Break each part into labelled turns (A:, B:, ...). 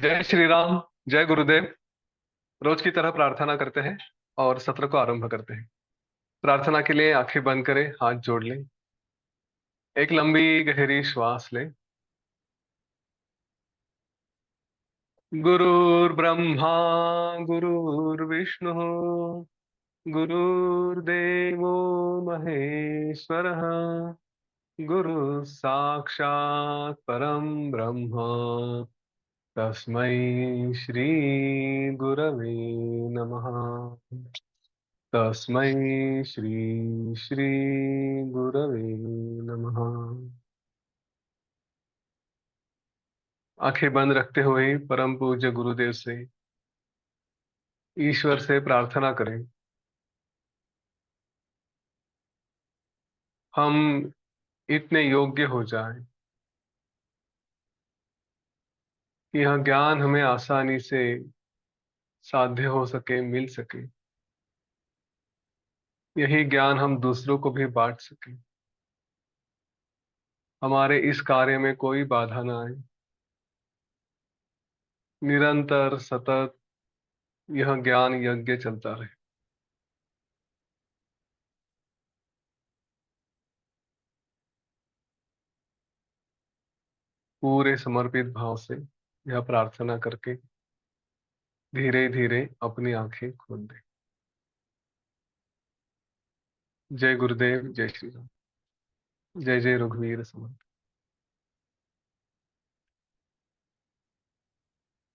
A: जय श्री राम। जय गुरुदेव। रोज की तरह प्रार्थना करते हैं और सत्र को आरंभ करते हैं। प्रार्थना के लिए आंखें बंद करें, हाथ जोड़ लें। एक लंबी गहरी श्वास लें। गुरुर्ब्रह्मा गुरुर्विष्णु गुरुर्देवो महेश्वरः। गुरु साक्षात् परम ब्रह्म। तस्मै श्री गुरवे नमः। तस्मै श्री श्री गुरवे नमः। आंखें बंद रखते हुए परम पूज्य गुरुदेव से, ईश्वर से प्रार्थना करें। हम इतने योग्य हो जाएं कि यह ज्ञान हमें आसानी से साध्य हो सके, मिल सके। यही ज्ञान हम दूसरों को भी बांट सके। हमारे इस कार्य में कोई बाधा ना आए। निरंतर सतत यह ज्ञान यज्ञ चलता रहे। पूरे समर्पित भाव से यह प्रार्थना करके धीरे धीरे अपनी आंखें खोल दें। जय गुरुदेव, जय श्री राम। जय जय रघुवीर समर्थ।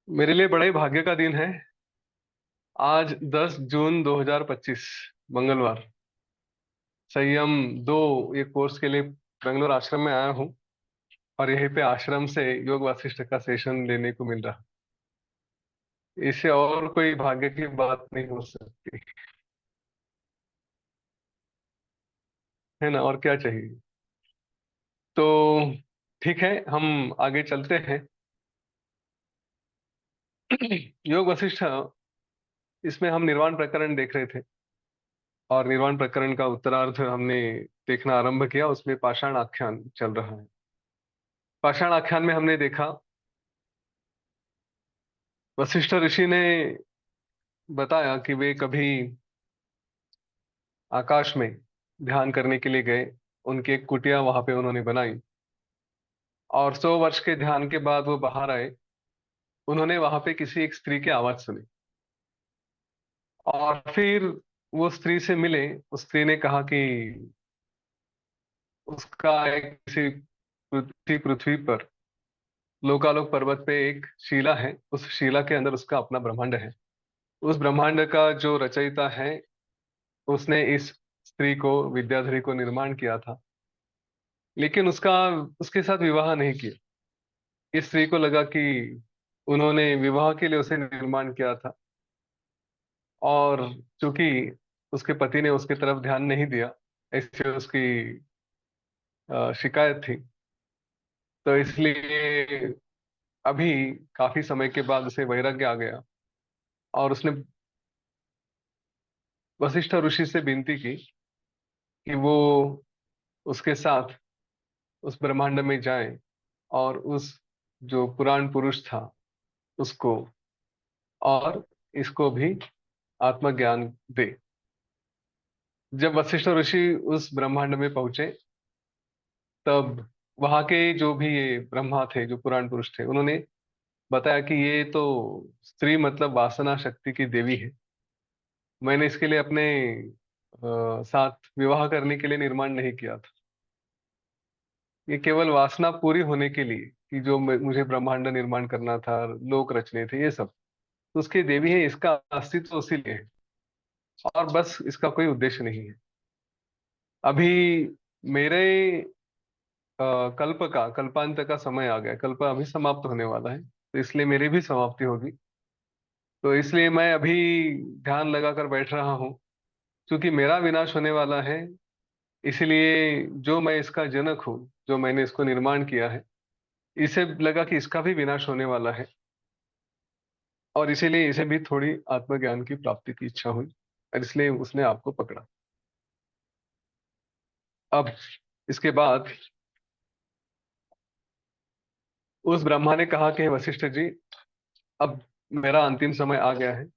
A: मेरे लिए बड़े भाग्य का दिन है। आज 10 जून 2025 मंगलवार। संयम दो ये कोर्स के लिए बेंगलोर आश्रम में आया हूँ और यहीं पे आश्रम से योग वासिष्ठ का सेशन लेने को मिल रहा। इससे और कोई भाग्य की बात नहीं हो सकती, है ना? और क्या चाहिए? तो ठीक है, हम आगे चलते हैं। योग वशिष्ठ, इसमें हम निर्वाण प्रकरण देख रहे थे और निर्वाण प्रकरण का उत्तरार्ध हमने देखना आरंभ किया। उसमें पाषाण आख्यान चल रहा है। पाषाण आख्यान में हमने देखा वशिष्ठ ऋषि ने बताया कि वे कभी आकाश में ध्यान करने के लिए गए। उनकी एक कुटिया वहां पे उन्होंने बनाई और 100 वर्ष के ध्यान के बाद वो बाहर आए। उन्होंने वहां पे किसी एक स्त्री की आवाज सुनी और फिर वो स्त्री से मिले। उस स्त्री ने कहा कि उसका एक किसी पृथ्वी पर लोकालोक पर्वत पे एक शिला है। उस शिला के अंदर उसका अपना ब्रह्मांड है। उस ब्रह्मांड का जो रचयिता है, उसने इस स्त्री को, विद्याधरी को निर्माण किया था, लेकिन उसका उसके साथ विवाह नहीं किया। इस स्त्री को लगा कि उन्होंने विवाह के लिए उसे निर्माण किया था और चूंकि उसके पति ने उसकी तरफ ध्यान नहीं दिया, ऐसी उसकी शिकायत थी। तो इसलिए अभी काफी समय के बाद उसे वैराग्य आ गया और उसने वशिष्ठ ऋषि से विनती की कि वो उसके साथ उस ब्रह्मांड में जाए और उस जो पुराण पुरुष था उसको और इसको भी आत्मज्ञान दे। जब वशिष्ठ ऋषि उस ब्रह्मांड में पहुंचे, तब वहां के जो भी ये ब्रह्मा थे, जो पुराण पुरुष थे, उन्होंने बताया कि ये तो स्त्री मतलब वासना शक्ति की देवी है। मैंने इसके लिए अपने साथ विवाह करने के लिए निर्माण नहीं किया था। ये केवल वासना पूरी होने के लिए कि जो मुझे ब्रह्मांड निर्माण करना था, लोक रचने थे, ये सब तो उसकी देवी है। इसका अस्तित्व उसी लिए है और बस, इसका कोई उद्देश्य नहीं है। अभी मेरे कल्पांत का समय आ गया। कल्प अभी समाप्त होने वाला है, तो इसलिए मेरी भी समाप्ति होगी। तो इसलिए मैं अभी ध्यान लगाकर बैठ रहा हूँ। क्योंकि मेरा विनाश होने वाला है, इसलिए जो मैं इसका जनक हूँ, जो मैंने इसको निर्माण किया है, इसे लगा कि इसका भी विनाश होने वाला है और इसीलिए इसे भी थोड़ी आत्मज्ञान की प्राप्ति की इच्छा हुई और इसलिए उसने आपको पकड़ा। अब इसके बाद उस ब्रह्मा ने कहा कि वशिष्ठ जी, अब मेरा अंतिम समय आ गया है,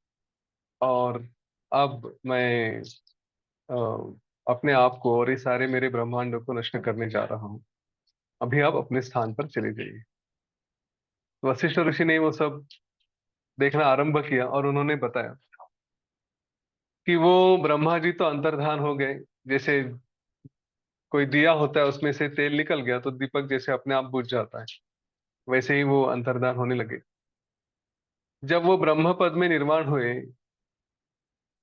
A: और अब मैं अपने आप को और ये सारे मेरे ब्रह्मांड को नष्ट करने जा रहा हूँ। अभी आप अपने स्थान पर चले जाइए। तो वशिष्ठ ऋषि ने वो सब देखना आरंभ किया, और उन्होंने बताया कि वो ब्रह्मा जी तो अंतर्धान हो गए। जैसे कोई दिया होता है, उसमें से तेल निकल गया तो दीपक जैसे अपने आप बुझ जाता है, वैसे ही वो अंतर्धान होने लगे। जब वो ब्रह्म पद में निर्माण हुए,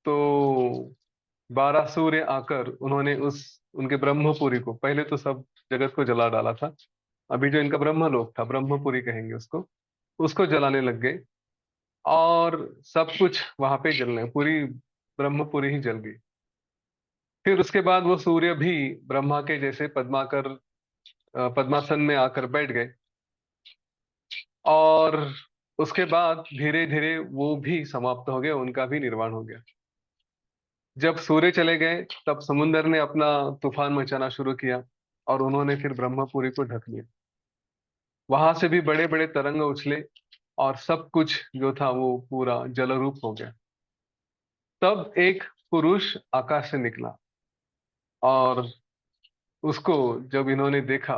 A: तो 12 सूर्य आकर उन्होंने उस उनके ब्रह्मपुरी को, पहले तो सब जगत को जला डाला था, अभी जो इनका ब्रह्मलोक था, ब्रह्मपुरी कहेंगे उसको, उसको जलाने लग गए। और सब कुछ वहां पे जलने, पूरी ब्रह्मपुरी ही जल गई। फिर उसके बाद वो सूर्य भी ब्रह्मा के जैसे पद्माकर पद्मासन में आकर बैठ गए। और उसके बाद धीरे धीरे वो भी समाप्त हो गए, उनका भी निर्वाण हो गया। जब सूर्य चले गए, तब समुंदर ने अपना तूफान मचाना शुरू किया, और उन्होंने फिर ब्रह्मपुरी को ढक लिया। वहां से भी बड़े बड़े तरंग उछले, और सब कुछ जो था वो पूरा जलरूप हो गया। तब एक पुरुष आकाश से निकला, और उसको जब इन्होंने देखा,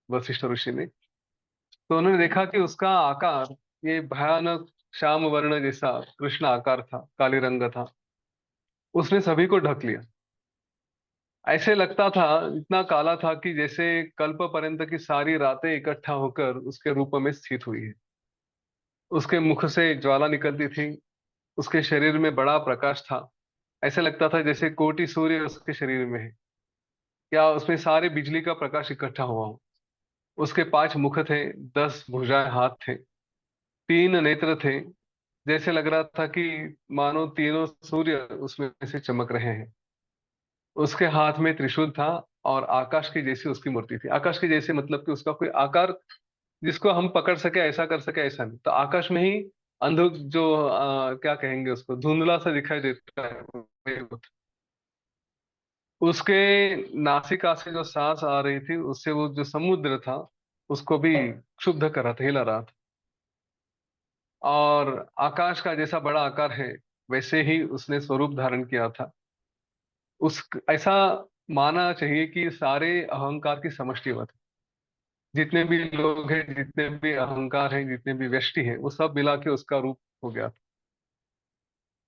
A: वशिष्ठ ऋषि ने, तो उन्होंने देखा कि उसका आकार ये भयानक श्याम वर्ण जैसा कृष्ण आकार था, काले रंग था। उसने सभी को ढक लिया। ऐसे लगता था, इतना काला था कि जैसे कल्प पर्यंत की सारी रातें इकट्ठा होकर उसके रूप में स्थित हुई है। उसके मुख से ज्वाला निकलती थी, उसके शरीर में बड़ा प्रकाश था। ऐसे लगता था जैसे कोटि सूर्य उसके शरीर में है, या उसमें सारे बिजली का प्रकाश इकट्ठा हुआ हो। उसके 5 मुख थे, 10 भुजाएं हाथ थे, 3 नेत्र थे। जैसे लग रहा था कि मानो तीनों सूर्य उसमें से चमक रहे हैं। उसके हाथ में त्रिशूल था, और आकाश की जैसी उसकी मूर्ति थी। आकाश की जैसे मतलब कि उसका कोई आकार जिसको हम पकड़ सके, ऐसा कर सके, ऐसा नहीं। तो आकाश में ही अंध जो क्या कहेंगे उसको, धुंधला सा दिखाई देता है। उसके नासिका से जो सांस आ रही थी, उससे वो जो समुद्र था उसको भी क्षुब्ध कर रहा था, हिला रहा था। और आकाश का जैसा बड़ा आकार है, वैसे ही उसने स्वरूप धारण किया था। उस ऐसा माना चाहिए कि सारे अहंकार की समष्टि वह था। जितने भी लोग हैं, जितने भी अहंकार हैं, जितने भी व्यष्टि हैं, वो सब मिला के उसका रूप हो गया था।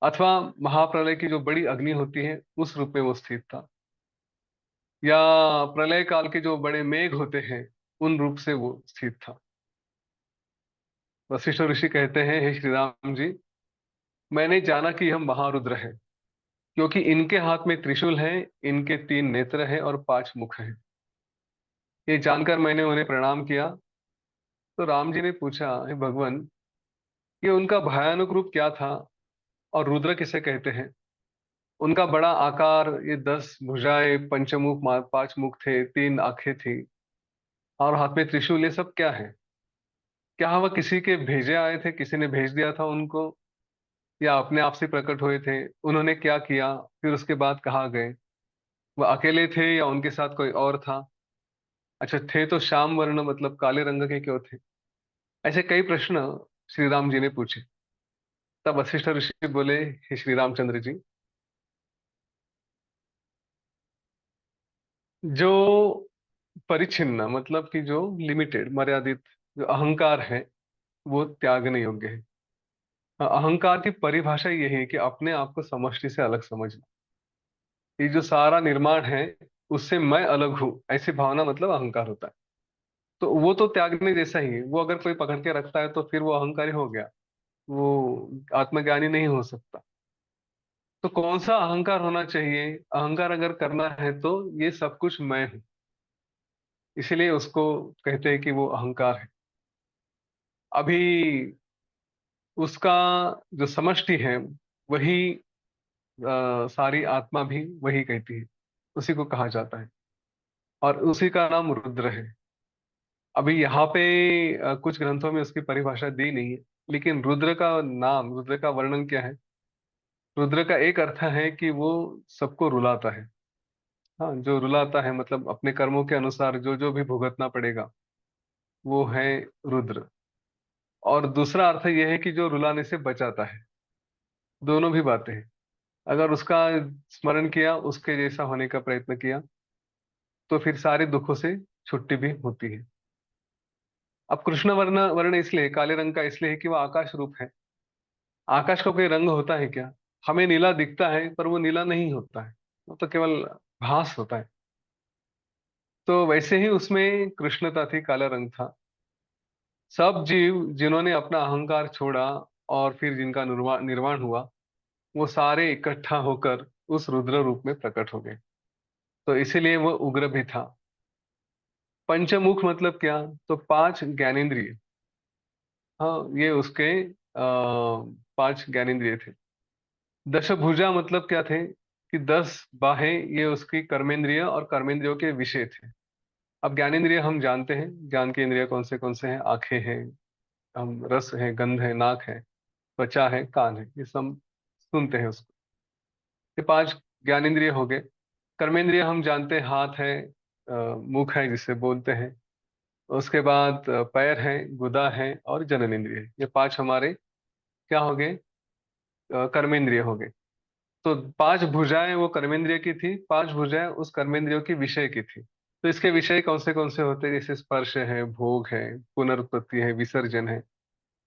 A: अथवा महाप्रलय की जो बड़ी अग्नि होती है, उस रूप में वो स्थित था। या प्रलय काल के जो बड़े मेघ होते हैं, उन रूप से वो स्थित था। वशिष्ठ ऋषि कहते हैं, हे श्री राम जी, मैंने जाना कि हम महारुद्र हैं, क्योंकि इनके हाथ में त्रिशूल है, इनके 3 नेत्र हैं और 5 मुख हैं। ये जानकर मैंने उन्हें प्रणाम किया। तो राम जी ने पूछा, हे भगवान, ये उनका भयानक रूप क्या था, और रुद्र किसे कहते हैं? उनका बड़ा आकार, ये 10 भुजाएं, पंचमुख, 5 मुख थे, 3 आंखें थी, और हाथ में त्रिशूल, ये सब क्या है? क्या वह किसी के भेजे आए थे, किसी ने भेज दिया था उनको, या अपने आप से प्रकट हुए थे? उन्होंने क्या किया, फिर उसके बाद कहाँ गए? वह अकेले थे या उनके साथ कोई और था? अच्छा, थे तो श्याम वर्ण मतलब काले रंग के क्यों थे? ऐसे कई प्रश्न श्री राम जी ने पूछे। तब वशिष्ठ ऋषि बोले, हे श्री रामचंद्र जी, जो परिच्छिन्न मतलब कि जो लिमिटेड, मर्यादित जो अहंकार है, वो त्यागने योग्य है। अहंकार की परिभाषा यही है कि अपने आप को समष्टि से अलग समझना। ये जो सारा निर्माण है, उससे मैं अलग हूँ, ऐसी भावना मतलब अहंकार होता है। तो वो तो त्यागने जैसा ही है। वो अगर कोई पकड़ के रखता है, तो फिर वो अहंकारी हो गया, वो आत्मज्ञानी नहीं हो सकता। तो कौन सा अहंकार होना चाहिए? अहंकार अगर करना है तो ये सब कुछ मैं हूँ, इसीलिए उसको कहते हैं कि वो अहंकार है। अभी उसका जो समष्टि है, वही सारी आत्मा भी वही कहती है, उसी को कहा जाता है, और उसी का नाम रुद्र है। अभी यहाँ पे कुछ ग्रंथों में उसकी परिभाषा दी नहीं है, लेकिन रुद्र का नाम, रुद्र का वर्णन क्या है? रुद्र का एक अर्थ है कि वो सबको रुलाता है। हाँ, जो रुलाता है मतलब अपने कर्मों के अनुसार जो जो भी भुगतना पड़ेगा, वो है रुद्र। और दूसरा अर्थ यह है कि जो रुलाने से बचाता है। दोनों भी बातें हैं। अगर उसका स्मरण किया, उसके जैसा होने का प्रयत्न किया, तो फिर सारे दुखों से छुट्टी भी होती है। अब कृष्ण वर्ण वर्ण इसलिए काले रंग का इसलिए है कि वो आकाश रूप है। आकाश का कोई रंग होता है क्या? हमें नीला दिखता है, पर वो नीला नहीं होता है, वो तो केवल भास होता है। तो वैसे ही उसमें कृष्णता थी, काला रंग था। सब जीव जिन्होंने अपना अहंकार छोड़ा और फिर जिनका निर्वाण निर्वाण हुआ, वो सारे इकट्ठा होकर उस रुद्र रूप में प्रकट हो गए। तो इसीलिए वो उग्र भी था। पंचमुख मतलब क्या? तो पांच ज्ञानेंद्रिय। हाँ, ये उसके पांच ज्ञानेंद्रिय थे। दशभुजा मतलब क्या थे? कि 10 बाहें, ये उसकी कर्मेंद्रिय और कर्मेंद्रियों के विषय थे। अब ज्ञानेंद्रिय हम जानते हैं, ज्ञान के इंद्रिय कौन से हैं? आंखें हैं, हम रस है, गंध है, नाक है, त्वचा है, कान है, ये सब सुनते हैं उसको। ये पांच ज्ञानेंद्रिय हो गए। कर्मेंद्रिय हम जानते हैं, हाथ है, मुख है जिससे बोलते हैं। उसके बाद पैर है, गुदा है, और जननेंद्रिय है। ये पांच हमारे क्या हो गए? कर्मेंद्रिय हो गए। तो पांच भुजाएं वो कर्मेंद्रिय की थी, पांच भुजाएं उस कर्मेंद्रियों की विषय की थी। तो इसके विषय कौन से होते हैं? जैसे स्पर्श है, भोग है, पुनरुत्पत्ति है, विसर्जन है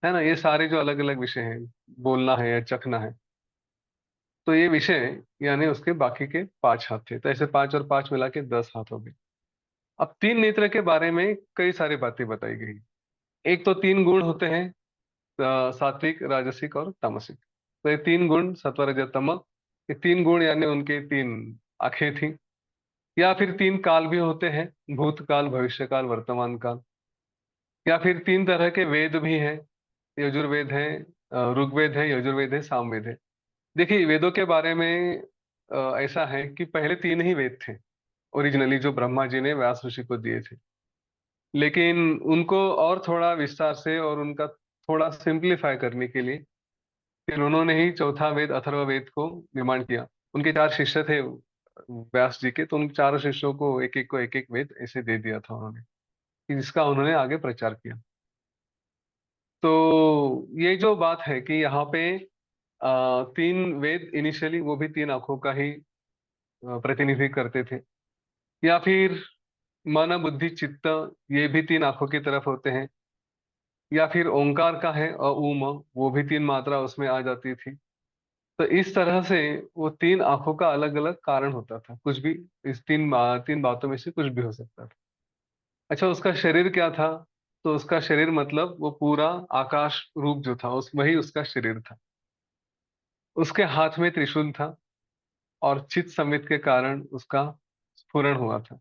A: ना? ये सारे जो अलग अलग विषय हैं, बोलना है या चखना है, तो ये विषय यानी उसके बाकी के पांच हाथ थे। तो ऐसे पांच और पांच मिला के 10 हाथ हो गए। अब तीन नेत्र के बारे में कई सारी बातें बताई गई। एक तो तीन गुण होते हैं, सात्विक, राजसिक और तामसिक। तो ये तीन गुण, सत्व रजत तम, ये तीन गुण यानी उनके तीन आंखें थी। या फिर तीन काल भी होते हैं, भूतकाल, भविष्य काल, वर्तमान काल। या फिर तीन तरह के वेद भी हैं, यजुर्वेद है, ऋग्वेद है, यजुर्वेद है, सामवेद है। देखिए, वेदों के बारे में ऐसा है कि पहले तीन ही वेद थे ओरिजिनली, जो ब्रह्मा जी ने व्यास ऋषि को दिए थे। लेकिन उनको और थोड़ा विस्तार से और उनका थोड़ा सिंप्लीफाई करने के लिए फिर उन्होंने ही चौथा वेद, अथर्ववेद को निर्माण किया। उनके चार शिष्य थे व्यास जी के, तो उन चारों शिष्यों को एक एक वेद ऐसे दे दिया था उन्होंने, कि जिसका उन्होंने आगे प्रचार किया। तो ये जो बात है कि यहाँ पे तीन वेद इनिशियली वो भी तीन आंखों का ही प्रतिनिधि करते थे। या फिर मन, बुद्धि, चित्त, ये भी तीन आंखों की तरफ होते हैं। या फिर ओंकार का है उम, वो भी तीन मात्रा उसमें आ जाती थी। तो इस तरह से वो तीन आंखों का अलग अलग कारण होता था, कुछ भी इस तीन बातों में से कुछ भी हो सकता था। अच्छा, उसका शरीर क्या था? तो उसका शरीर मतलब वो पूरा आकाश रूप जो था, उस वही उसका शरीर था। उसके हाथ में त्रिशूल था, और चित संवित के कारण उसका स्फुरण हुआ था।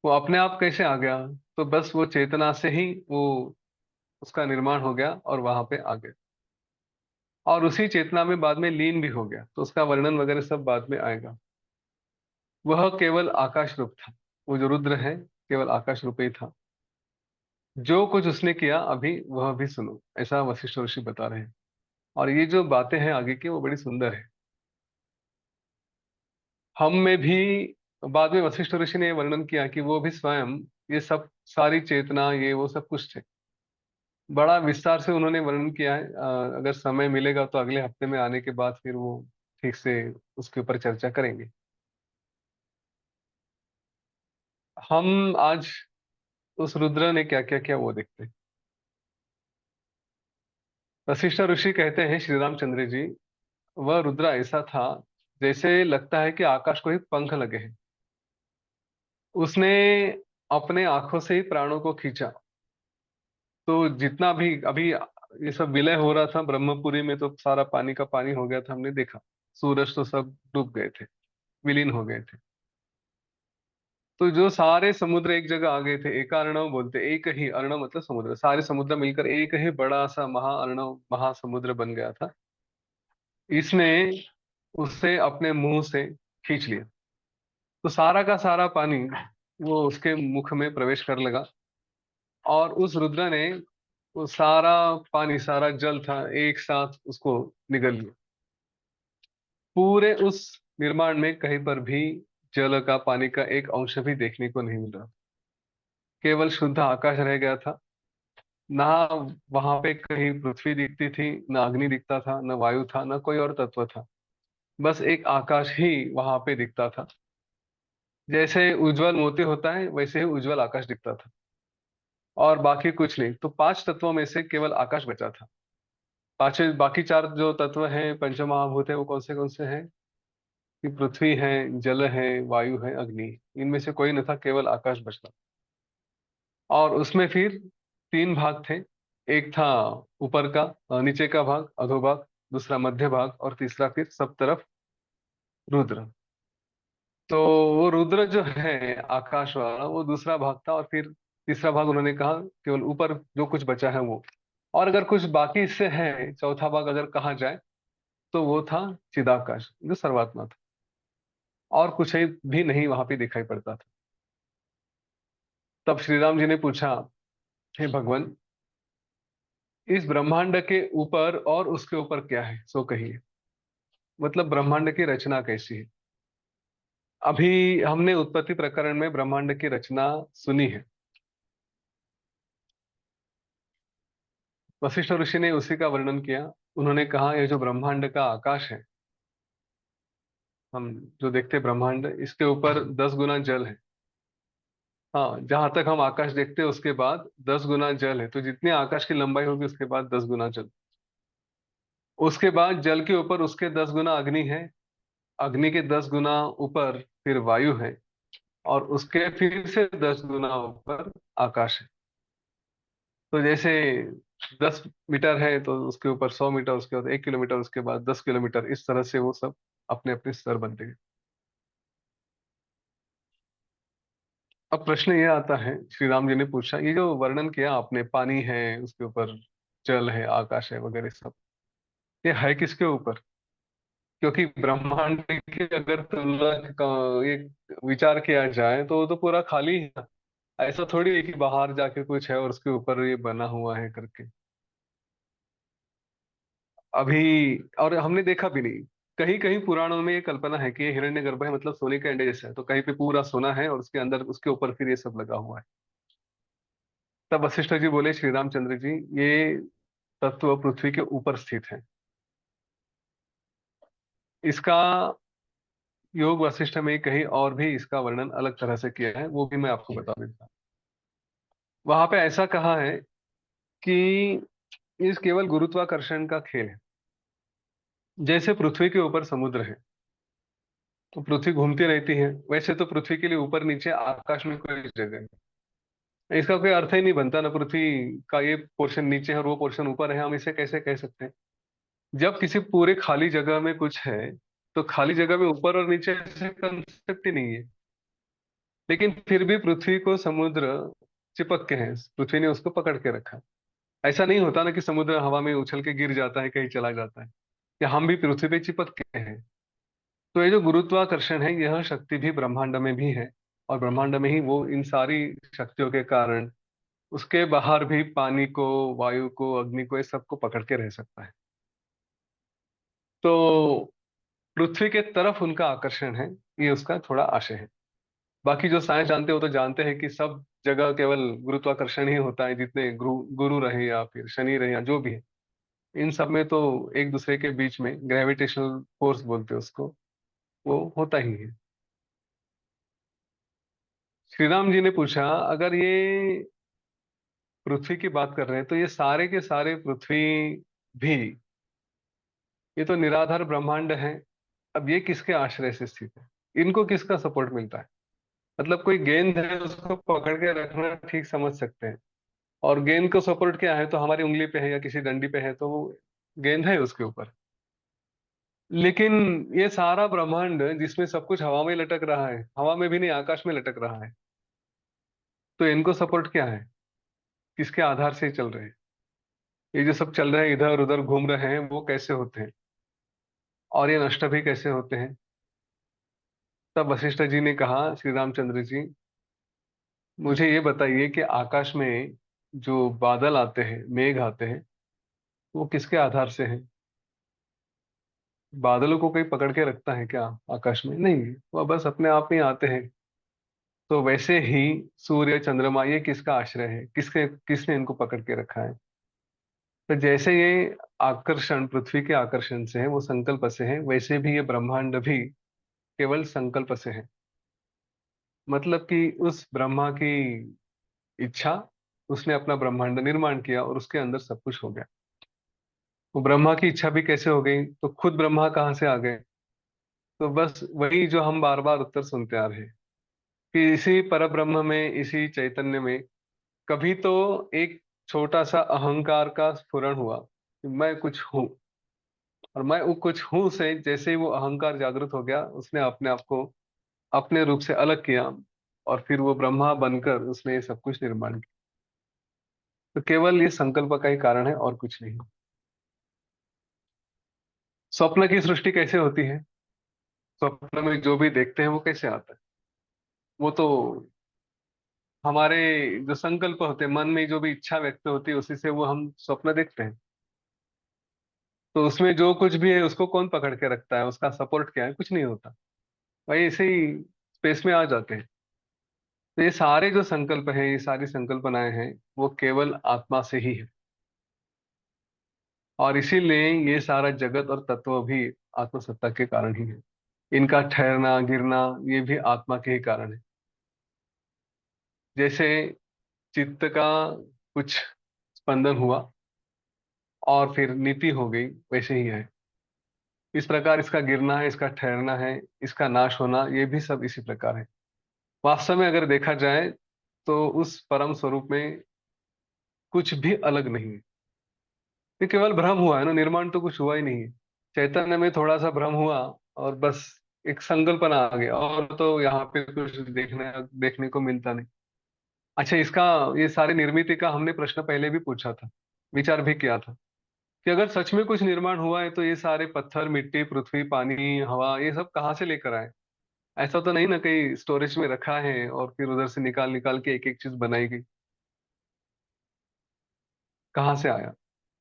A: वो अपने आप कैसे आ गया? तो बस वो चेतना से ही वो उसका निर्माण हो गया और वहां पे आ गया। और उसी चेतना में बाद में लीन भी हो गया, तो उसका वर्णन वगैरह सब बाद में आएगा। वह केवल आकाश रूप था। वो जो रुद्र है, केवल आकाश रूप ही था। जो कुछ उसने किया अभी वह भी सुनो, ऐसा वशिष्ठ ऋषि बता रहे हैं। और ये जो बातें हैं आगे की, वो बड़ी सुंदर है। हम में भी बाद में वशिष्ठ ऋषि ने वर्णन किया कि वो भी स्वयं ये सब सारी चेतना, ये वो सब कुछ थे। बड़ा विस्तार से उन्होंने वर्णन किया है। अगर समय मिलेगा तो अगले हफ्ते में आने के बाद फिर वो ठीक से उसके ऊपर चर्चा करेंगे। हम आज उस रुद्र ने क्या क्या किया वो देखते हैं। वशिष्ठ ऋषि कहते हैं, श्री रामचंद्र जी, वह रुद्र ऐसा था जैसे लगता है कि आकाश को ही पंख लगे हैं। उसने अपने आंखों से ही प्राणों को खींचा। तो जितना भी अभी ये सब विलय हो रहा था ब्रह्मपुरी में, तो सारा पानी का पानी हो गया था, हमने देखा। सूरज तो सब डूब गए थे, विलीन हो गए थे। तो जो सारे समुद्र एक जगह आ गए थे, एकार्णव बोलते, एक ही अर्णव मतलब समुद्र, सारे समुद्र मिलकर एक ही बड़ा सा महाअर्णव, महासमुद्र बन गया था। इसने उससे अपने मुंह से खींच लिया। तो सारा का सारा पानी वो उसके मुख में प्रवेश कर लगा। और उस रुद्र ने वो सारा पानी, सारा जल था, एक साथ उसको निगल लिया। पूरे उस निर्माण में कहीं पर भी जल का, पानी का एक अंश भी देखने को नहीं मिला। केवल शुद्ध आकाश रह गया था। ना वहां पे कहीं पृथ्वी दिखती थी, ना अग्नि दिखता था, ना वायु था, ना कोई और तत्व था। बस एक आकाश ही वहां पे दिखता था। जैसे उज्जवल मोती होता है वैसे ही उज्जवल आकाश दिखता था, और बाकी कुछ नहीं। तो पांच तत्वों में से केवल आकाश बचा था। पांचों बाकी चार जो तत्व हैं, पंच महाभूत है, वो कौन से हैं? कि पृथ्वी है, जल है, वायु है, अग्नि है। इनमें से कोई न था, केवल आकाश बचता। और उसमें फिर तीन भाग थे। एक था ऊपर का, नीचे का भाग, अधोभाग। दूसरा मध्य भाग, और तीसरा फिर सब तरफ रुद्र। तो वो रुद्र जो है आकाश वाला, वो दूसरा भाग था। और फिर तीसरा भाग उन्होंने कहा केवल ऊपर जो कुछ बचा है वो। और अगर कुछ बाकी इससे है, चौथा भाग अगर कहा जाए, तो वो था चिदाकाश, जो सर्वात्मा था। और कुछ भी नहीं वहां पे दिखाई पड़ता था। तब श्री राम जी ने पूछा, हे भगवान, इस ब्रह्मांड के ऊपर और उसके ऊपर क्या है, सो कहिए। मतलब ब्रह्मांड की रचना कैसी है? अभी हमने उत्पत्ति प्रकरण में ब्रह्मांड की रचना सुनी है। वशिष्ठ ऋषि ने उसी का वर्णन किया। उन्होंने कहा, ये जो ब्रह्मांड का आकाश है, हम जो देखते हैं ब्रह्मांड, इसके ऊपर 10 गुना जल है। हाँ, जहां तक हम आकाश देखते हैं उसके बाद 10 गुना जल है। तो जितनी आकाश की लंबाई होगी उसके बाद 10 गुना जल। उसके बाद जल के ऊपर उसके 10 गुना अग्नि है। अग्नि के 10 गुना ऊपर फिर वायु है। और उसके फिर से 10 गुना ऊपर आकाश है। तो जैसे 10 मीटर है तो उसके ऊपर 100 मीटर, उसके बाद 1 किलोमीटर, उसके बाद 10 किलोमीटर, इस तरह से वो सब अपने अपने स्तर बनते गए। अब प्रश्न ये आता है, श्री राम जी ने पूछा, ये जो वर्णन किया आपने, पानी है, उसके ऊपर जल है, आकाश है, वगैरह सब, ये है किसके ऊपर? क्योंकि ब्रह्मांड की अगर तुलना का एक विचार किया जाए तो वो तो पूरा खाली है। ऐसा थोड़ी है कि बाहर जाके कुछ है और उसके ऊपर ये बना हुआ है करके। अभी और हमने देखा भी नहीं। कहीं कहीं पुराणों में ये कल्पना है कि ये हिरण्यगर्भ है, मतलब सोने का अंडे जैसा है। तो कहीं पे पूरा सोना है और उसके अंदर, उसके ऊपर फिर ये सब लगा हुआ है। तब वशिष्ठ जी बोले, श्री रामचंद्र जी, ये तत्व पृथ्वी के ऊपर स्थित है। इसका योग वशिष्ठ में कहीं और भी इसका वर्णन अलग तरह से किया है, वो भी मैं आपको बता देता हूँ। वहां पे ऐसा कहा है कि इस केवल गुरुत्वाकर्षण का खेल है। जैसे पृथ्वी के ऊपर समुद्र है, तो पृथ्वी घूमती रहती है, वैसे तो पृथ्वी के लिए ऊपर नीचे आकाश में कोई जगह नहीं। इसका कोई अर्थ ही नहीं बनता ना, पृथ्वी का ये पोर्शन नीचे है और वो पोर्शन ऊपर है, हम इसे कैसे कह सकते हैं? जब किसी पूरे खाली जगह में कुछ है, तो खाली जगह में ऊपर और नीचे ऐसे कंसेप्ट ही नहीं है। लेकिन फिर भी पृथ्वी को समुद्र चिपक के है, पृथ्वी ने उसको पकड़ के रखा। ऐसा नहीं होता ना कि समुद्र हवा में उछल के गिर जाता है, कहीं चला जाता है। या हम भी पृथ्वी पे चिपक के हैं। तो ये जो गुरुत्वाकर्षण है, यह शक्ति भी ब्रह्मांड में भी है। और ब्रह्मांड में ही वो इन सारी शक्तियों के कारण उसके बाहर भी पानी को, वायु को, अग्नि को, इस सबको पकड़ के रह सकता है। तो पृथ्वी के तरफ उनका आकर्षण है, ये उसका थोड़ा आशय है। बाकी जो साइंस जानते हो तो जानते हैं कि सब जगह केवल गुरुत्वाकर्षण ही होता है। जितने गुरु रहे या फिर शनि रहे या जो भी है, इन सब में तो एक दूसरे के बीच में ग्रेविटेशनल फोर्स बोलते हैं उसको, वो होता ही है। श्री राम जी ने पूछा, अगर ये पृथ्वी की बात कर रहे हैं, तो ये सारे के सारे पृथ्वी भी, ये तो निराधार ब्रह्मांड है। अब ये किसके आश्रय से स्थित है? इनको किसका सपोर्ट मिलता है? मतलब कोई गेंद है, उसको पकड़ के रखना ठीक समझ सकते हैं। और गेंद को सपोर्ट क्या है? तो हमारी उंगली पे है या किसी डंडी पे है, तो वो गेंद है उसके ऊपर। लेकिन ये सारा ब्रह्मांड जिसमें सब कुछ हवा में लटक रहा है, हवा में भी नहीं, आकाश में लटक रहा है, तो इनको सपोर्ट क्या है? किसके आधार से चल रहे हैं? ये जो सब चल रहे हैं, इधर उधर घूम रहे हैं, वो कैसे होते हैं? और ये नष्ट भी कैसे होते हैं? तब वशिष्ठ जी ने कहा, श्री रामचंद्र जी, मुझे ये बताइए कि आकाश में जो बादल आते हैं, मेघ आते हैं, वो किसके आधार से हैं? बादलों को कोई पकड़ के रखता है क्या आकाश में? नहीं, वो बस अपने आप ही आते हैं। तो वैसे ही सूर्य चंद्रमा ये किसका आश्रय है, किसके किसने इनको पकड़ के रखा है? तो जैसे ये आकर्षण पृथ्वी के आकर्षण से है, वो संकल्प से है, वैसे भी ये ब्रह्मांड भी केवल संकल्प से है। मतलब कि उस ब्रह्मा की इच्छा, उसने अपना ब्रह्मांड निर्माण किया और उसके अंदर सब कुछ हो गया। वो ब्रह्मा की इच्छा भी कैसे हो गई, तो खुद ब्रह्मा कहाँ से आ गए? तो बस वही जो हम बार बार उत्तर सुनते आ रहे हैं कि इसी परब्रह्म में, इसी चैतन्य में कभी तो एक छोटा सा अहंकार का स्फुरण हुआ कि मैं कुछ हूँ। और मैं वो कुछ हूँ से जैसे ही वो अहंकार जागृत हो गया, उसने अपने आप को अपने रूप से अलग किया, और फिर वो ब्रह्मा बनकर उसने ये सब कुछ निर्माण किया। तो केवल ये संकल्प का ही कारण है और कुछ नहीं। स्वप्न की सृष्टि कैसे होती है? स्वप्न में जो भी देखते हैं वो कैसे आता है? वो तो हमारे जो संकल्प होते हैं, मन में जो भी इच्छा व्यक्त होती है, उसी से वो हम स्वप्न देखते हैं। तो उसमें जो कुछ भी है उसको कौन पकड़ के रखता है, उसका सपोर्ट क्या है? कुछ नहीं होता। वही ऐसे ही स्पेस में आ जाते हैं। तो ये सारे जो संकल्प हैं, ये सारी संकल्पनाएं हैं, वो केवल आत्मा से ही है। और इसीलिए ये सारा जगत और तत्व भी आत्मसत्ता के कारण ही है। इनका ठहरना गिरना ये भी आत्मा के ही कारण है। जैसे चित्त का कुछ स्पंदन हुआ और फिर नीति हो गई, वैसे ही है। इस प्रकार इसका गिरना है, इसका ठहरना है, इसका नाश होना, ये भी सब इसी प्रकार है। वास्तव में अगर देखा जाए तो उस परम स्वरूप में कुछ भी अलग नहीं है। ये केवल भ्रम हुआ है ना, निर्माण तो कुछ हुआ ही नहीं है। चैतन्य में थोड़ा सा भ्रम हुआ और बस एक संकल्पना आ गया, और तो यहाँ पे कुछ देखने देखने को मिलता नहीं। अच्छा, इसका ये सारी निर्मिति का हमने प्रश्न पहले भी पूछा था, विचार भी किया था कि अगर सच में कुछ निर्माण हुआ है तो ये सारे पत्थर, मिट्टी, पृथ्वी, पानी, हवा, ये सब कहाँ से लेकर आए? ऐसा तो नहीं ना कहीं स्टोरेज में रखा है और फिर उधर से निकाल निकाल के एक एक चीज बनाई गई? कहाँ से आया?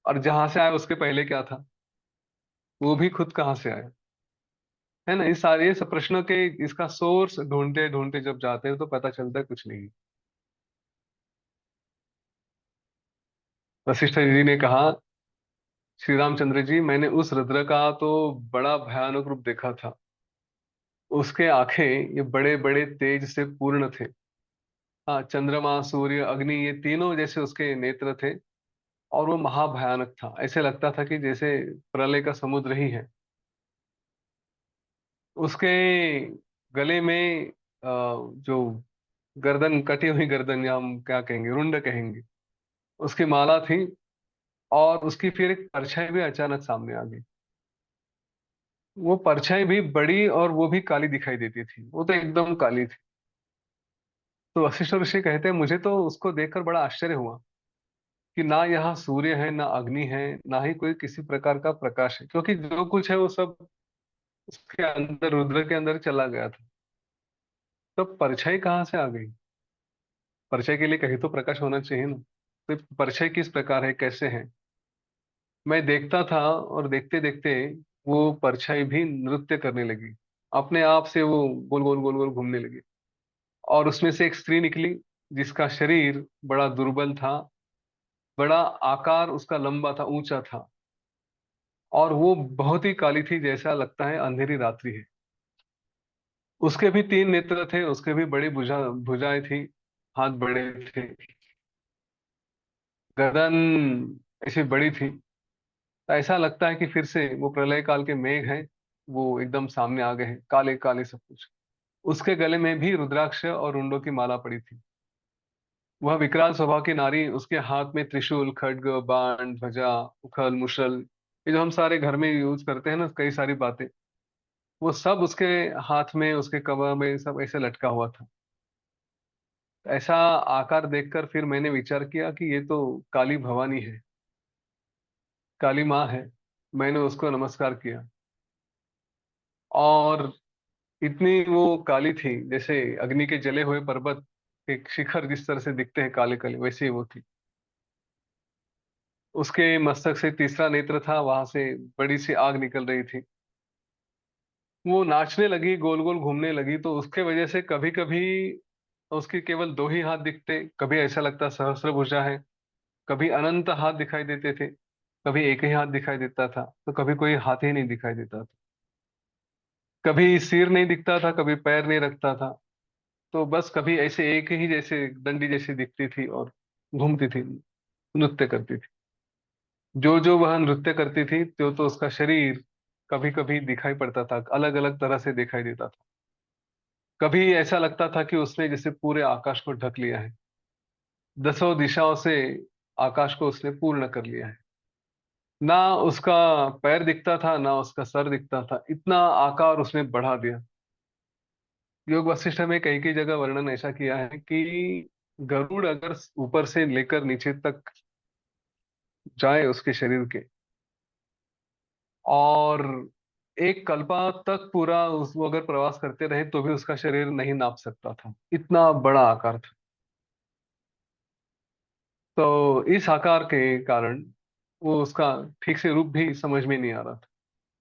A: और जहां से आया उसके पहले क्या था? वो भी खुद कहाँ से आया? है ना, इस सारे सब प्रश्नों के इसका सोर्स ढूंढते ढूंढते जब जाते हैं तो पता चलता है कुछ नहीं। वशिष्ठ जी ने कहा, श्री रामचंद्र जी, मैंने उस रुद्र का तो बड़ा भयानक रूप देखा था। उसके आंखें ये बड़े बड़े तेज से पूर्ण थे। हाँ, चंद्रमा, सूर्य, अग्नि, ये तीनों जैसे उसके नेत्र थे। और वो महाभयानक था, ऐसे लगता था कि जैसे प्रलय का समुद्र ही है। उसके गले में जो गर्दन, कटी हुई गर्दन, या हम क्या कहेंगे, रुंड कहेंगे, उसकी माला थी। और उसकी फिर एक परछाई भी अचानक सामने आ गई। वो परछाई भी बड़ी और वो भी काली दिखाई देती थी, वो तो एकदम काली थी। तो वशिष्ठ ऋषि कहते हैं, मुझे तो उसको देखकर बड़ा आश्चर्य हुआ कि ना यहाँ सूर्य है, ना अग्नि है, ना ही कोई किसी प्रकार का प्रकाश है, क्योंकि जो कुछ है वो सब उसके अंदर, रुद्र के अंदर चला गया था। तो परछाई कहाँ से आ गई? परछाई के लिए कहीं तो प्रकाश होना चाहिए ना। तो परछाई किस प्रकार है, कैसे है? मैं देखता था और देखते देखते वो परछाई भी नृत्य करने लगी। अपने आप से वो गोल गोल गोल गोल घूमने लगी। और उसमें से एक स्त्री निकली, जिसका शरीर बड़ा दुर्बल था, बड़ा आकार उसका लंबा था, ऊंचा था। और वो बहुत ही काली थी, जैसा लगता है अंधेरी रात्रि है। उसके भी तीन नेत्र थे, उसके भी बड़ी भुजाएं थी, हाथ बड़े थे, गर्दन ऐसी बड़ी थी। तो ऐसा लगता है कि फिर से वो प्रलय काल के मेघ हैं, वो एकदम सामने आ गए हैं, काले काले सब कुछ। उसके गले में भी रुद्राक्ष और रुंडों की माला पड़ी थी। वह विकराल स्वभाव की नारी, उसके हाथ में त्रिशूल, खड्ग, बाण, ध्वजा, उखल, मुशल, ये जो हम सारे घर में यूज करते हैं ना, कई सारी बातें, वो सब उसके हाथ में, उसके कमर में सब ऐसे लटका हुआ था। ऐसा आकार देखकर फिर मैंने विचार किया कि ये तो काली भवानी है, काली माँ है। मैंने उसको नमस्कार किया। और इतनी वो काली थी, जैसे अग्नि के जले हुए पर्वत के शिखर जिस तरह से दिखते हैं काले काले, वैसे ही वो थी। उसके मस्तक से तीसरा नेत्र था, वहां से बड़ी सी आग निकल रही थी। वो नाचने लगी, गोल गोल घूमने लगी, तो उसके वजह से कभी कभी तो उसकी केवल दो ही हाथ दिखते, कभी ऐसा लगता सहस्त्रभुजा है, कभी अनंत हाथ दिखाई देते थे, कभी एक ही हाथ दिखाई देता था, तो कभी कोई हाथ ही नहीं दिखाई देता था, कभी सिर नहीं दिखता था, कभी पैर नहीं रखता था। तो बस कभी ऐसे एक ही जैसे डंडी जैसी दिखती थी और घूमती थी, नृत्य करती थी। जो जो वह नृत्य करती थी तो उसका शरीर कभी कभी दिखाई पड़ता था, अलग अलग तरह से दिखाई देता था। कभी ऐसा लगता था कि उसने जैसे पूरे आकाश को ढक लिया है, दसों दिशाओं से आकाश को उसने पूर्ण कर लिया है। ना उसका पैर दिखता था, ना उसका सर दिखता था, इतना आकार उसने बढ़ा दिया। योग वशिष्ठ में कई कई जगह वर्णन ऐसा किया है कि गरुड़ अगर ऊपर से लेकर नीचे तक जाए उसके शरीर के, और एक कल्पा तक पूरा उस वो अगर प्रवास करते रहे तो भी उसका शरीर नहीं नाप सकता था, इतना बड़ा आकार था। तो इस आकार के कारण वो उसका ठीक से रूप भी समझ में नहीं आ रहा था।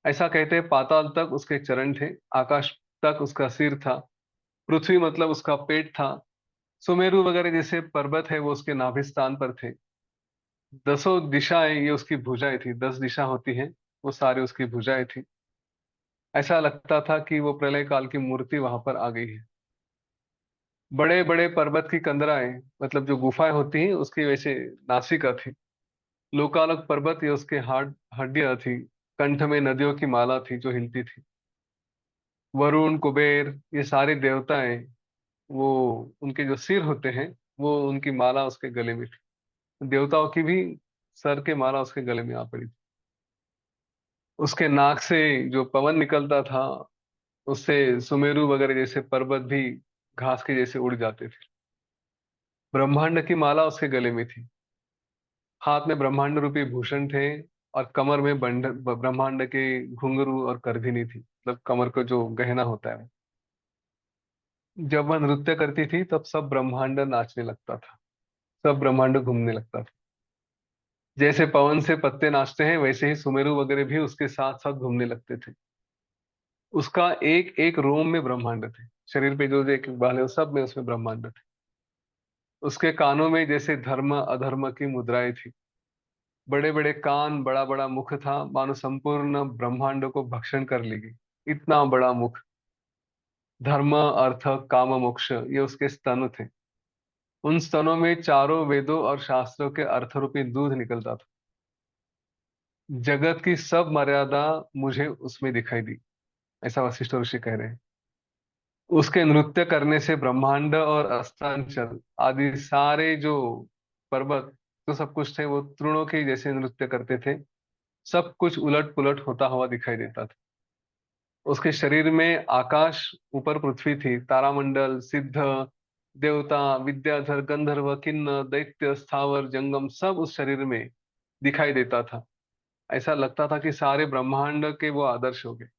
A: ऐसा कहते हैं पाताल तक उसके चरण थे, आकाश तक उसका सिर था, पृथ्वी मतलब उसका पेट था, सुमेरु वगैरह जैसे पर्वत है वो उसके नाभि स्थान पर थे, दसों दिशाएं ये उसकी भुजाएं थी, 10 दिशा होती हैं, वो सारी उसकी भुजाएं थी। ऐसा लगता था कि वो प्रलय काल की मूर्ति वहां पर आ गई है। बड़े बड़े पर्वत की कंदराएं, मतलब जो गुफाएं होती हैं उसकी वैसे नासिका थी। लोकालक पर्वत ये उसके हाड हड्डियां थी। कंठ में नदियों की माला थी जो हिलती थी। वरुण कुबेर ये सारे देवताएं, वो उनके जो सिर होते हैं वो उनकी माला उसके गले में थी। देवताओं की भी सर के माला उसके गले में आ पड़ी थी। उसके नाक से जो पवन निकलता था उससे सुमेरु वगैरह जैसे पर्वत भी घास के जैसे उड़ जाते थे। ब्रह्मांड की माला उसके गले में थी। हाथ में ब्रह्मांड रूपी भूषण थे, और कमर में ब्रह्मांड के घुंघरू और करधीनी थी, मतलब कमर को जो गहना होता है। जब वह नृत्य करती थी तब सब ब्रह्मांड नाचने लगता था, सब ब्रह्मांड घूमने लगता था। जैसे पवन से पत्ते नाचते हैं वैसे ही सुमेरु वगैरह भी उसके साथ साथ घूमने लगते थे। उसका एक एक रोम में ब्रह्मांड थे, शरीर पे जो जो एक एक बाल है वो सब में उसमें ब्रह्मांड थे। उसके कानों में जैसे धर्म अधर्म की मुद्राएं थी। बड़े बड़े कान, बड़ा बड़ा मुख था, मानो संपूर्ण ब्रह्मांड को भक्षण कर लेगी, इतना बड़ा मुख। धर्म अर्थ काम मोक्ष ये उसके स्तन थे। उन स्तनों में चारों वेदों और शास्त्रों के अर्थ रूपी दूध निकलता था। जगत की सब मर्यादा मुझे उसमें दिखाई दी, ऐसा वशिष्ठ ऋषि कह रहे हैं। उसके नृत्य करने से ब्रह्मांड और अस्तांचल आदि सारे जो पर्वत जो सब कुछ थे वो तृणों के जैसे नृत्य करते थे। सब कुछ उलट पुलट होता हुआ दिखाई देता था। उसके शरीर में आकाश, ऊपर पृथ्वी थी, तारामंडल, सिद्ध, देवता, विद्याधर, गंधर्व, किन्नर, दैत्य, स्थावर, जंगम सब उस शरीर में दिखाई देता था। ऐसा लगता था कि सारे ब्रह्मांड के वो आदर्श हो गए।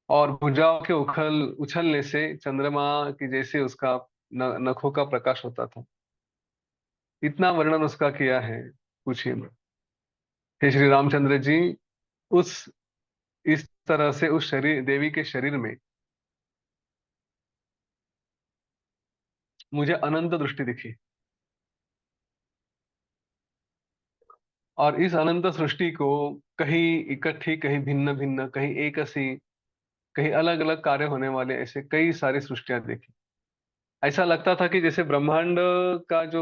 A: और भुजाओं के उछलने से चंद्रमा की जैसे उसका नखों का प्रकाश होता था। इतना वर्णन उसका किया है, पूछिए मत। हे श्री रामचंद्र जी, उस इस तरह से उस शरीर देवी के शरीर में मुझे अनंत दृष्टि दिखी। और इस अनंत सृष्टि को कहीं इकट्ठी, कहीं भिन्न भिन्न, कहीं एक सी, कहीं अलग अलग कार्य होने वाले ऐसे कई सारी सृष्टियां देखी। ऐसा लगता था कि जैसे ब्रह्मांड का जो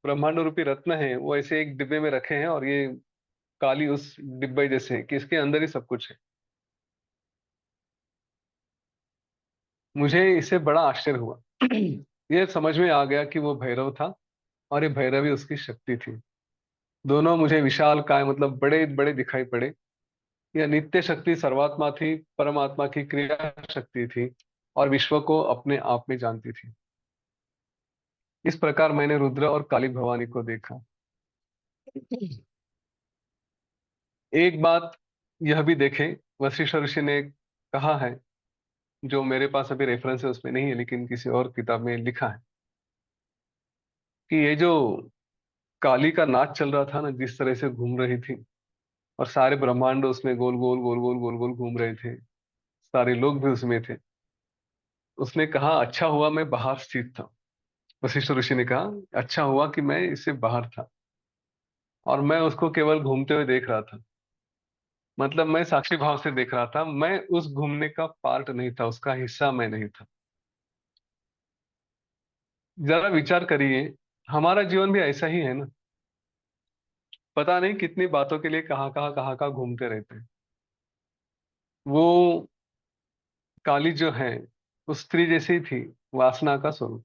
A: ब्रह्मांड रूपी रत्न है वो ऐसे एक डिब्बे में रखे हैं, और ये काली उस डिब्बे जैसे है कि इसके अंदर ही सब कुछ है। मुझे इससे बड़ा आश्चर्य हुआ। ये समझ में आ गया कि वो भैरव था, और ये भैरवी उसकी शक्ति थी। दोनों मुझे विशाल काय मतलब बड़े बड़े दिखाई पड़े। यह नित्य शक्ति सर्वात्मा थी, परमात्मा की क्रिया शक्ति थी, और विश्व को अपने आप में जानती थी। इस प्रकार मैंने रुद्र और काली भवानी को देखा। एक बात यह भी देखें, वशिष्ठ ऋषि ने कहा है, जो मेरे पास अभी रेफरेंस है उसमें नहीं है लेकिन किसी और किताब में लिखा है, कि ये जो काली का नाच चल रहा था ना, जिस तरह से घूम रही थी, और सारे ब्रह्मांड उसमें गोल गोल गोल गोल गोल गोल घूम रहे थे, सारे लोग भी उसमें थे, उसने कहा, अच्छा हुआ मैं बाहर स्थित था। वशिष्ठ ऋषि ने कहा, अच्छा हुआ कि मैं इससे बाहर था और मैं उसको केवल घूमते हुए देख रहा था। मतलब मैं साक्षी भाव से देख रहा था, मैं उस घूमने का पार्ट नहीं था, उसका हिस्सा मैं नहीं था। जरा विचार करिए, हमारा जीवन भी ऐसा ही है ना। पता नहीं कितनी बातों के लिए कहाँ कहाँ घूमते रहते हैं। वो काली जो है, उस स्त्री जैसी ही थी, वासना का स्वरूप,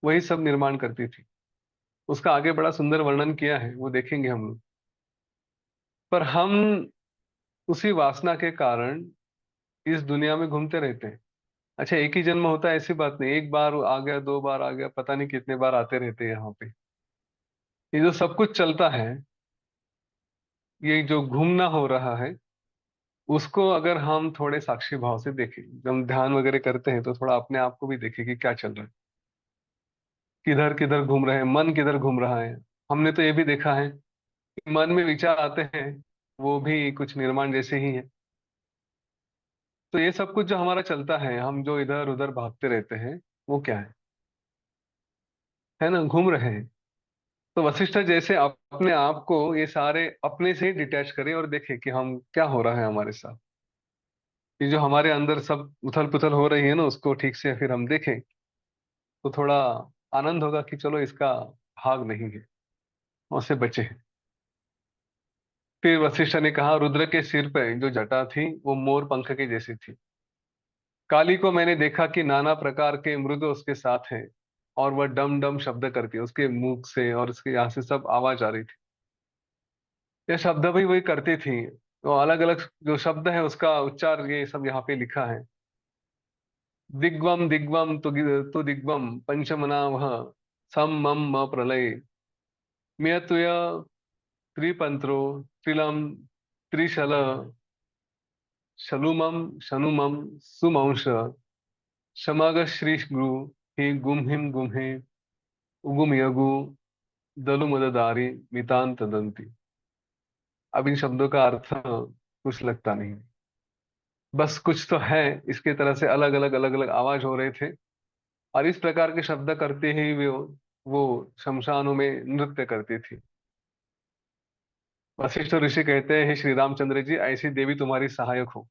A: वही सब निर्माण करती थी। उसका आगे बड़ा सुंदर वर्णन किया है, वो देखेंगे हम लोग। पर हम उसी वासना के कारण इस दुनिया में घूमते रहते हैं। अच्छा, एक ही जन्म होता है ऐसी बात नहीं, एक बार आ गया, दो बार आ गया, पता नहीं कितने बार आते रहते हैं यहाँ पे। ये जो सब कुछ चलता है, ये जो घूमना हो रहा है, उसको अगर हम थोड़े साक्षी भाव से देखें, जब हम ध्यान वगैरह करते हैं तो थोड़ा अपने आप को भी देखें कि क्या चल रहा है, किधर किधर घूम रहे हैं, मन किधर घूम रहा है। हमने तो ये भी देखा है कि मन में विचार आते हैं, वो भी कुछ निर्माण जैसे ही है। तो ये सब कुछ जो हमारा चलता है, हम जो इधर उधर भागते रहते हैं, वो क्या है ना, घूम रहे हैं। तो वशिष्ठ जैसे अपने आप को ये सारे अपने से ही डिटैच करें और देखें कि हम क्या हो रहा है हमारे साथ। ये जो हमारे अंदर सब उथल पुथल हो रही है ना, उसको ठीक से फिर हम देखें तो थोड़ा आनंद होगा कि चलो इसका भाग नहीं है, उससे बचे हैं। फिर वशिष्ठ ने कहा, रुद्र के सिर पे जो जटा थी वो मोर पंख के जैसी थी। काली को मैंने देखा कि नाना प्रकार के मृग उसके साथ हैं, और वह डम डम शब्द करती है, उसके मुख से और उसके यहाँ से सब आवाज आ रही थी। ये शब्द भी वही करती थी। तो अलग अलग जो शब्द है उसका उच्चार ये सब यहाँ पे लिखा है। दिग्वम दिग्वम तो दिग्वम पंचमना वह सम मम म प्रलय मियतुय त्रिपंत्रो त्रिलम त्रिशल शलुमम शनुमम सुमंश शमग श्री गुरु ही गुम हिम गुम हे उगुम यगु दलु मददारी मितांत दंती। अब इन शब्दों का अर्थ कुछ लगता नहीं, बस कुछ तो है। इसके तरह से अलग अलग आवाज हो रहे थे, और इस प्रकार के शब्द करते ही वो शमशानों में नृत्य करती थी। वशिष्ठ ऋषि कहते हैं, हे श्री रामचंद्र जी, ऐसी देवी तुम्हारी सहायक हो,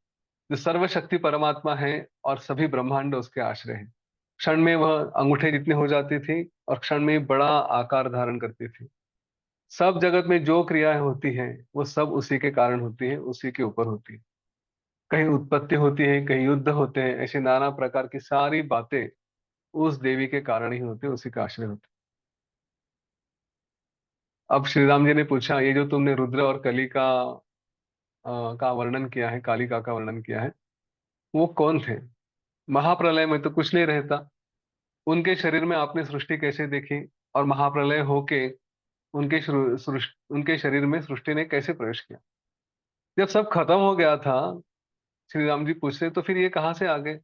A: जो सर्वशक्ति परमात्मा है और सभी ब्रह्मांड उसके आश्रय है। क्षण में वह अंगूठे जितनी हो जाती थी और क्षण में ही बड़ा आकार धारण करती थी। सब जगत में जो क्रियाएं होती हैं वो सब उसी के कारण होती है, उसी के ऊपर होती है। कहीं उत्पत्ति होती है, कहीं युद्ध होते हैं, ऐसी नाना प्रकार की सारी बातें उस देवी के कारण ही होती है, उसी का आश्रय होता है। अब श्री राम जी ने पूछा, ये जो तुमने रुद्र और कली का वर्णन किया है, कालिका का वर्णन किया है, वो कौन थे? महाप्रलय में तो कुछ नहीं रहता, उनके शरीर में आपने सृष्टि कैसे देखी? और महाप्रलय होके उनके शरीर में सृष्टि ने कैसे प्रवेश किया? जब सब खत्म हो गया था, श्री राम जी पूछते तो फिर ये कहाँ से आ गए?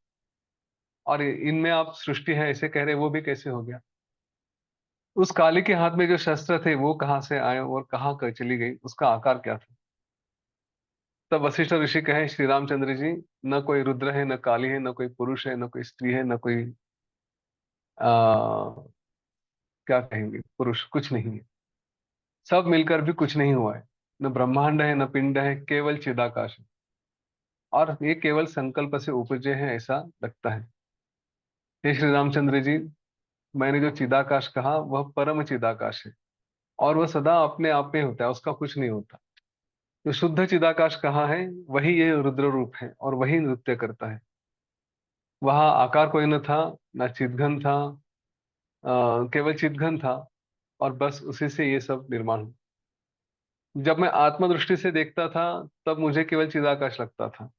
A: और इनमें आप सृष्टि है ऐसे कह रहे, वो भी कैसे हो गया? उस काली के हाथ में जो शस्त्र थे वो कहाँ से आए और कहाँ चली गई, उसका आकार क्या था? तब वशिष्ठ ऋषि कहे, श्री रामचंद्र जी, न कोई रुद्र है, न काली है, न कोई पुरुष है, न कोई स्त्री है, न कोई आ, क्या कहेंगे, पुरुष, कुछ नहीं है। सब मिलकर भी कुछ नहीं हुआ है। न ब्रह्मांड है, न पिंड है, केवल चिदाकाश है। और ये केवल संकल्प से उपजे हैं ऐसा लगता है। हे श्री रामचंद्र जी, मैंने जो चिदाकाश कहा वह परम चिदाकाश है, और वह सदा अपने आप में होता है, उसका कुछ नहीं होता। जो शुद्ध चिदाकाश कहा है वही ये रुद्र रूप है, और वही नृत्य करता है। वहां आकार कोई न था, न चिदघन था, केवल चिदघन था, और बस उसी से ये सब निर्माण हुआ। जब मैं आत्मदृष्टि से देखता था तब मुझे केवल चिदाकाश लगता था,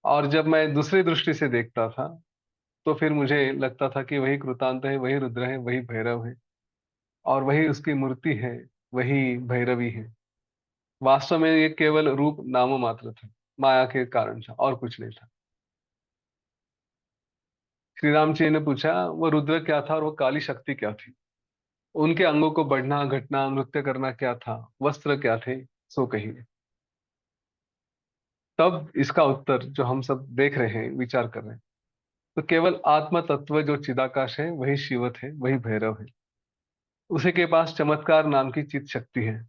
A: और जब मैं दूसरी दृष्टि से देखता था तो फिर मुझे लगता था कि वही कृतांत है, वही रुद्र है, वही भैरव है, और वही उसकी मूर्ति है, वही भैरवी है। वास्तव में ये केवल रूप नाम मात्र था, माया के कारण था, और कुछ नहीं था। श्री राम जी ने पूछा, वो रुद्र क्या था और वो काली शक्ति क्या थी? उनके अंगों को बढ़ना, घटना, नृत्य करना क्या था? वस्त्र क्या थे? सो कहिए। तब इसका उत्तर जो हम सब देख रहे हैं, विचार कर रहे हैं, तो केवल आत्म तत्व जो चिदाकाश है वही शिवत है, वही भैरव है। उसी के पास चमत्कार नाम की चित शक्ति है।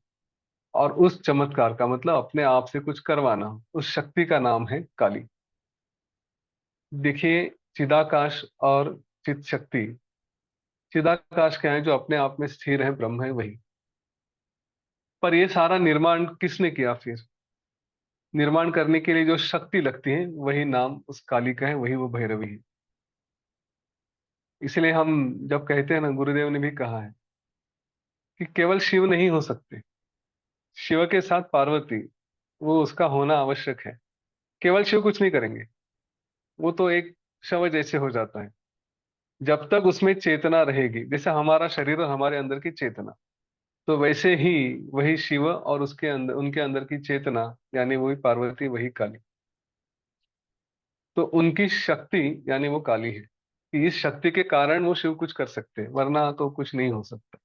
A: और उस चमत्कार का मतलब अपने आप से कुछ करवाना, उस शक्ति का नाम है काली। देखिए, चिदाकाश और चित शक्ति, चिदाकाश क्या है? जो अपने आप में स्थिर है, ब्रह्म है वही। पर ये सारा निर्माण किसने किया फिर? निर्माण करने के लिए जो शक्ति लगती है वही नाम उस काली का है, वही वो भैरवी है। इसलिए हम जब कहते हैं ना, गुरुदेव ने भी कहा है कि केवल शिव नहीं हो सकते, शिव के साथ पार्वती, वो उसका होना आवश्यक है। केवल शिव कुछ नहीं करेंगे, वो तो एक शव जैसे हो जाता है। जब तक उसमें चेतना रहेगी, जैसे हमारा शरीर और हमारे अंदर की चेतना, तो वैसे ही वही शिव और उसके अंदर, उनके अंदर की चेतना, यानी वही पार्वती, वही काली। तो उनकी शक्ति यानी वो काली है, कि इस शक्ति के कारण वो शिव कुछ कर सकते हैं, वरना तो कुछ नहीं हो सकता,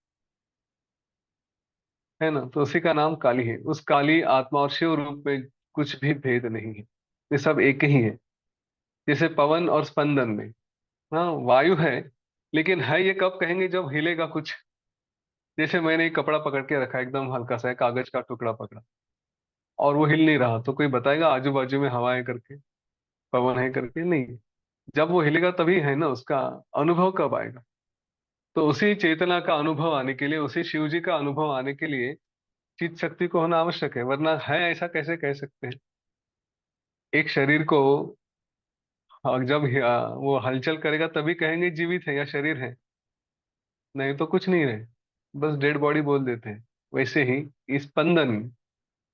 A: है ना। तो उसी का नाम काली है। उस काली आत्मा और शिव रूप में कुछ भी भेद नहीं है, ये सब एक ही है। जैसे पवन और स्पंदन में, हाँ वायु है, लेकिन है ये कब कहेंगे? जब हिलेगा कुछ। जैसे मैंने एक कपड़ा पकड़ के रखा, एकदम हल्का सा है, कागज का टुकड़ा पकड़ा, और वो हिल नहीं रहा, तो कोई बताएगा आजू बाजू में हवा है करके, पवन है करके? नहीं। जब वो हिलेगा तभी है ना, उसका अनुभव कब आएगा? तो उसी चेतना का अनुभव आने के लिए, उसी शिव जी का अनुभव आने के लिए चित शक्ति को होना आवश्यक है, वरना है ऐसा कैसे कह सकते हैं? एक शरीर को जब वो हलचल करेगा तभी कहेंगे जीवित है या शरीर है, नहीं तो कुछ नहीं है, बस डेड बॉडी बोल देते हैं। वैसे ही स्पंदन,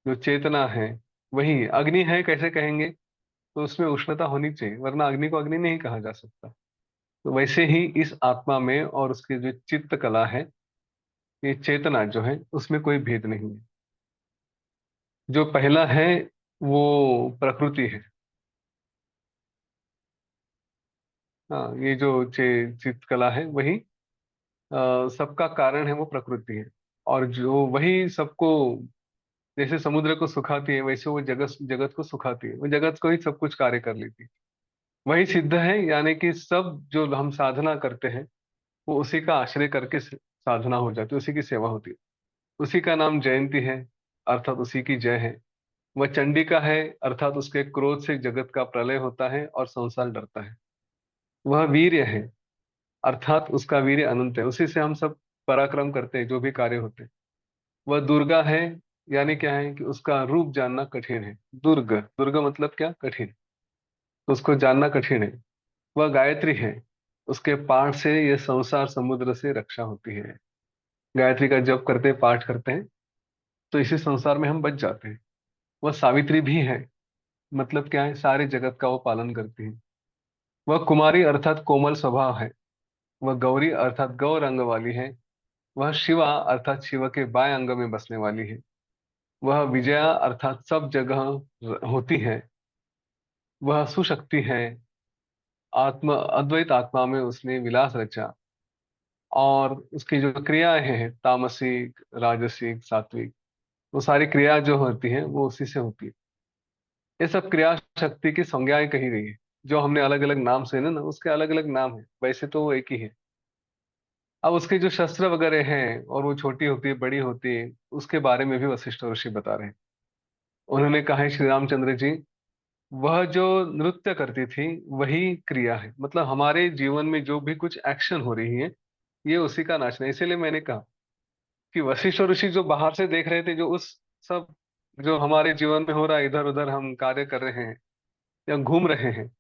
A: जो चेतना है, वही अग्नि है कैसे कहेंगे? तो उसमें उष्णता होनी चाहिए, वरना अग्नि को अग्नि नहीं कहा जा सकता। तो वैसे ही इस आत्मा में और उसकी जो चित्त कला है, ये चेतना जो है, उसमें कोई भेद नहीं है। जो पहला है वो प्रकृति है। हाँ, ये जो चित्त कला है वही सबका कारण है, वो प्रकृति है। और जो वही सबको, जैसे समुद्र को सुखाती है, वैसे वो जगत जगत को सुखाती है, वो जगत को ही सब कुछ कार्य कर लेती है। वही सिद्ध है, यानी कि सब जो हम साधना करते हैं वो उसी का आश्रय करके साधना हो जाती है, उसी की सेवा होती है। उसी का नाम जयंती है, अर्थात उसी की जय है। वह चंडिका है, अर्थात उसके क्रोध से जगत का प्रलय होता है और संसार डरता है। वह वीर्य है, अर्थात उसका वीर्य अनंत है, उसी से हम सब पराक्रम करते हैं, जो भी कार्य होते हैं। वह दुर्गा है, यानी क्या है कि उसका रूप जानना कठिन है। दुर्ग, दुर्ग मतलब क्या? कठिन। तो उसको जानना कठिन है। वह गायत्री है, उसके पाठ से ये संसार समुद्र से रक्षा होती है। गायत्री का जप करते हैं, पाठ करते हैं, तो इसी संसार में हम बच जाते हैं। वह सावित्री भी है, मतलब क्या है? सारे जगत का वो पालन करती है। वह कुमारी अर्थात कोमल स्वभाव है। वह गौरी अर्थात गौर अंग वाली है। वह शिवा अर्थात शिव के बाएं अंग में बसने वाली है। वह विजया अर्थात सब जगह होती है। वह सुशक्ति है, आत्म अद्वैत आत्मा में उसने विलास रचा। और उसकी जो क्रियाएं हैं, तामसिक, राजसिक, सात्विक, वो सारी क्रिया जो होती हैं वो उसी से होती है। ये सब क्रिया शक्ति की संज्ञाएं कही गई है। जो हमने अलग अलग नाम से ना, उसके अलग अलग नाम है, वैसे तो वो एक ही है। अब उसके जो शस्त्र वगैरह हैं, और वो छोटी होती है, बड़ी होती है, उसके बारे में भी वशिष्ठ ऋषि बता रहे हैं। उन्होंने कहा है, श्री रामचंद्र जी, वह जो नृत्य करती थी वही क्रिया है, मतलब हमारे जीवन में जो भी कुछ एक्शन हो रही है, ये उसी का नाचना है। इसीलिए मैंने कहा कि वशिष्ठ ऋषि जो बाहर से देख रहे थे, जो उस सब जो हमारे जीवन में हो रहा है, इधर उधर हम कार्य कर रहे हैं या घूम रहे हैं,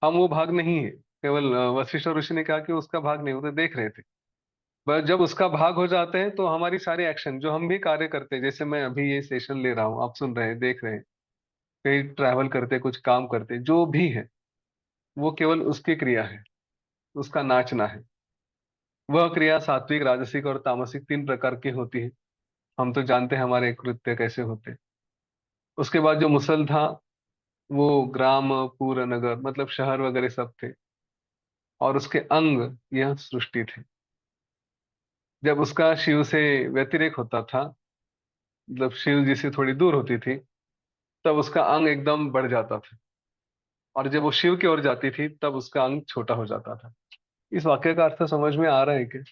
A: हम वो भाग नहीं है। केवल वशिष्ठ ऋषि ने कहा कि उसका भाग नहीं, होते देख रहे थे। बस जब उसका भाग हो जाते हैं तो हमारी सारी एक्शन जो हम भी कार्य करते हैं, जैसे मैं अभी ये सेशन ले रहा हूँ, आप सुन रहे हैं, देख रहे हैं, कहीं ट्रैवल करते, कुछ काम करते, जो भी है, वो केवल उसकी क्रिया है, उसका नाचना है। वह क्रिया सात्विक, राजसिक और तामसिक तीन प्रकार की होती है। हम तो जानते हैं हमारे कृत्य कैसे होते हैं। उसके बाद जो मुसल था, वो ग्राम, पूर, नगर, मतलब शहर वगैरह सब थे। और उसके अंग यह सृष्टि थे। जब उसका शिव से व्यतिरेक होता था, मतलब शिव जी से थोड़ी दूर होती थी, तब उसका अंग एकदम बढ़ जाता था। और जब वो शिव की ओर जाती थी तब उसका अंग छोटा हो जाता था। इस वाक्य का अर्थ समझ में आ रहा है कि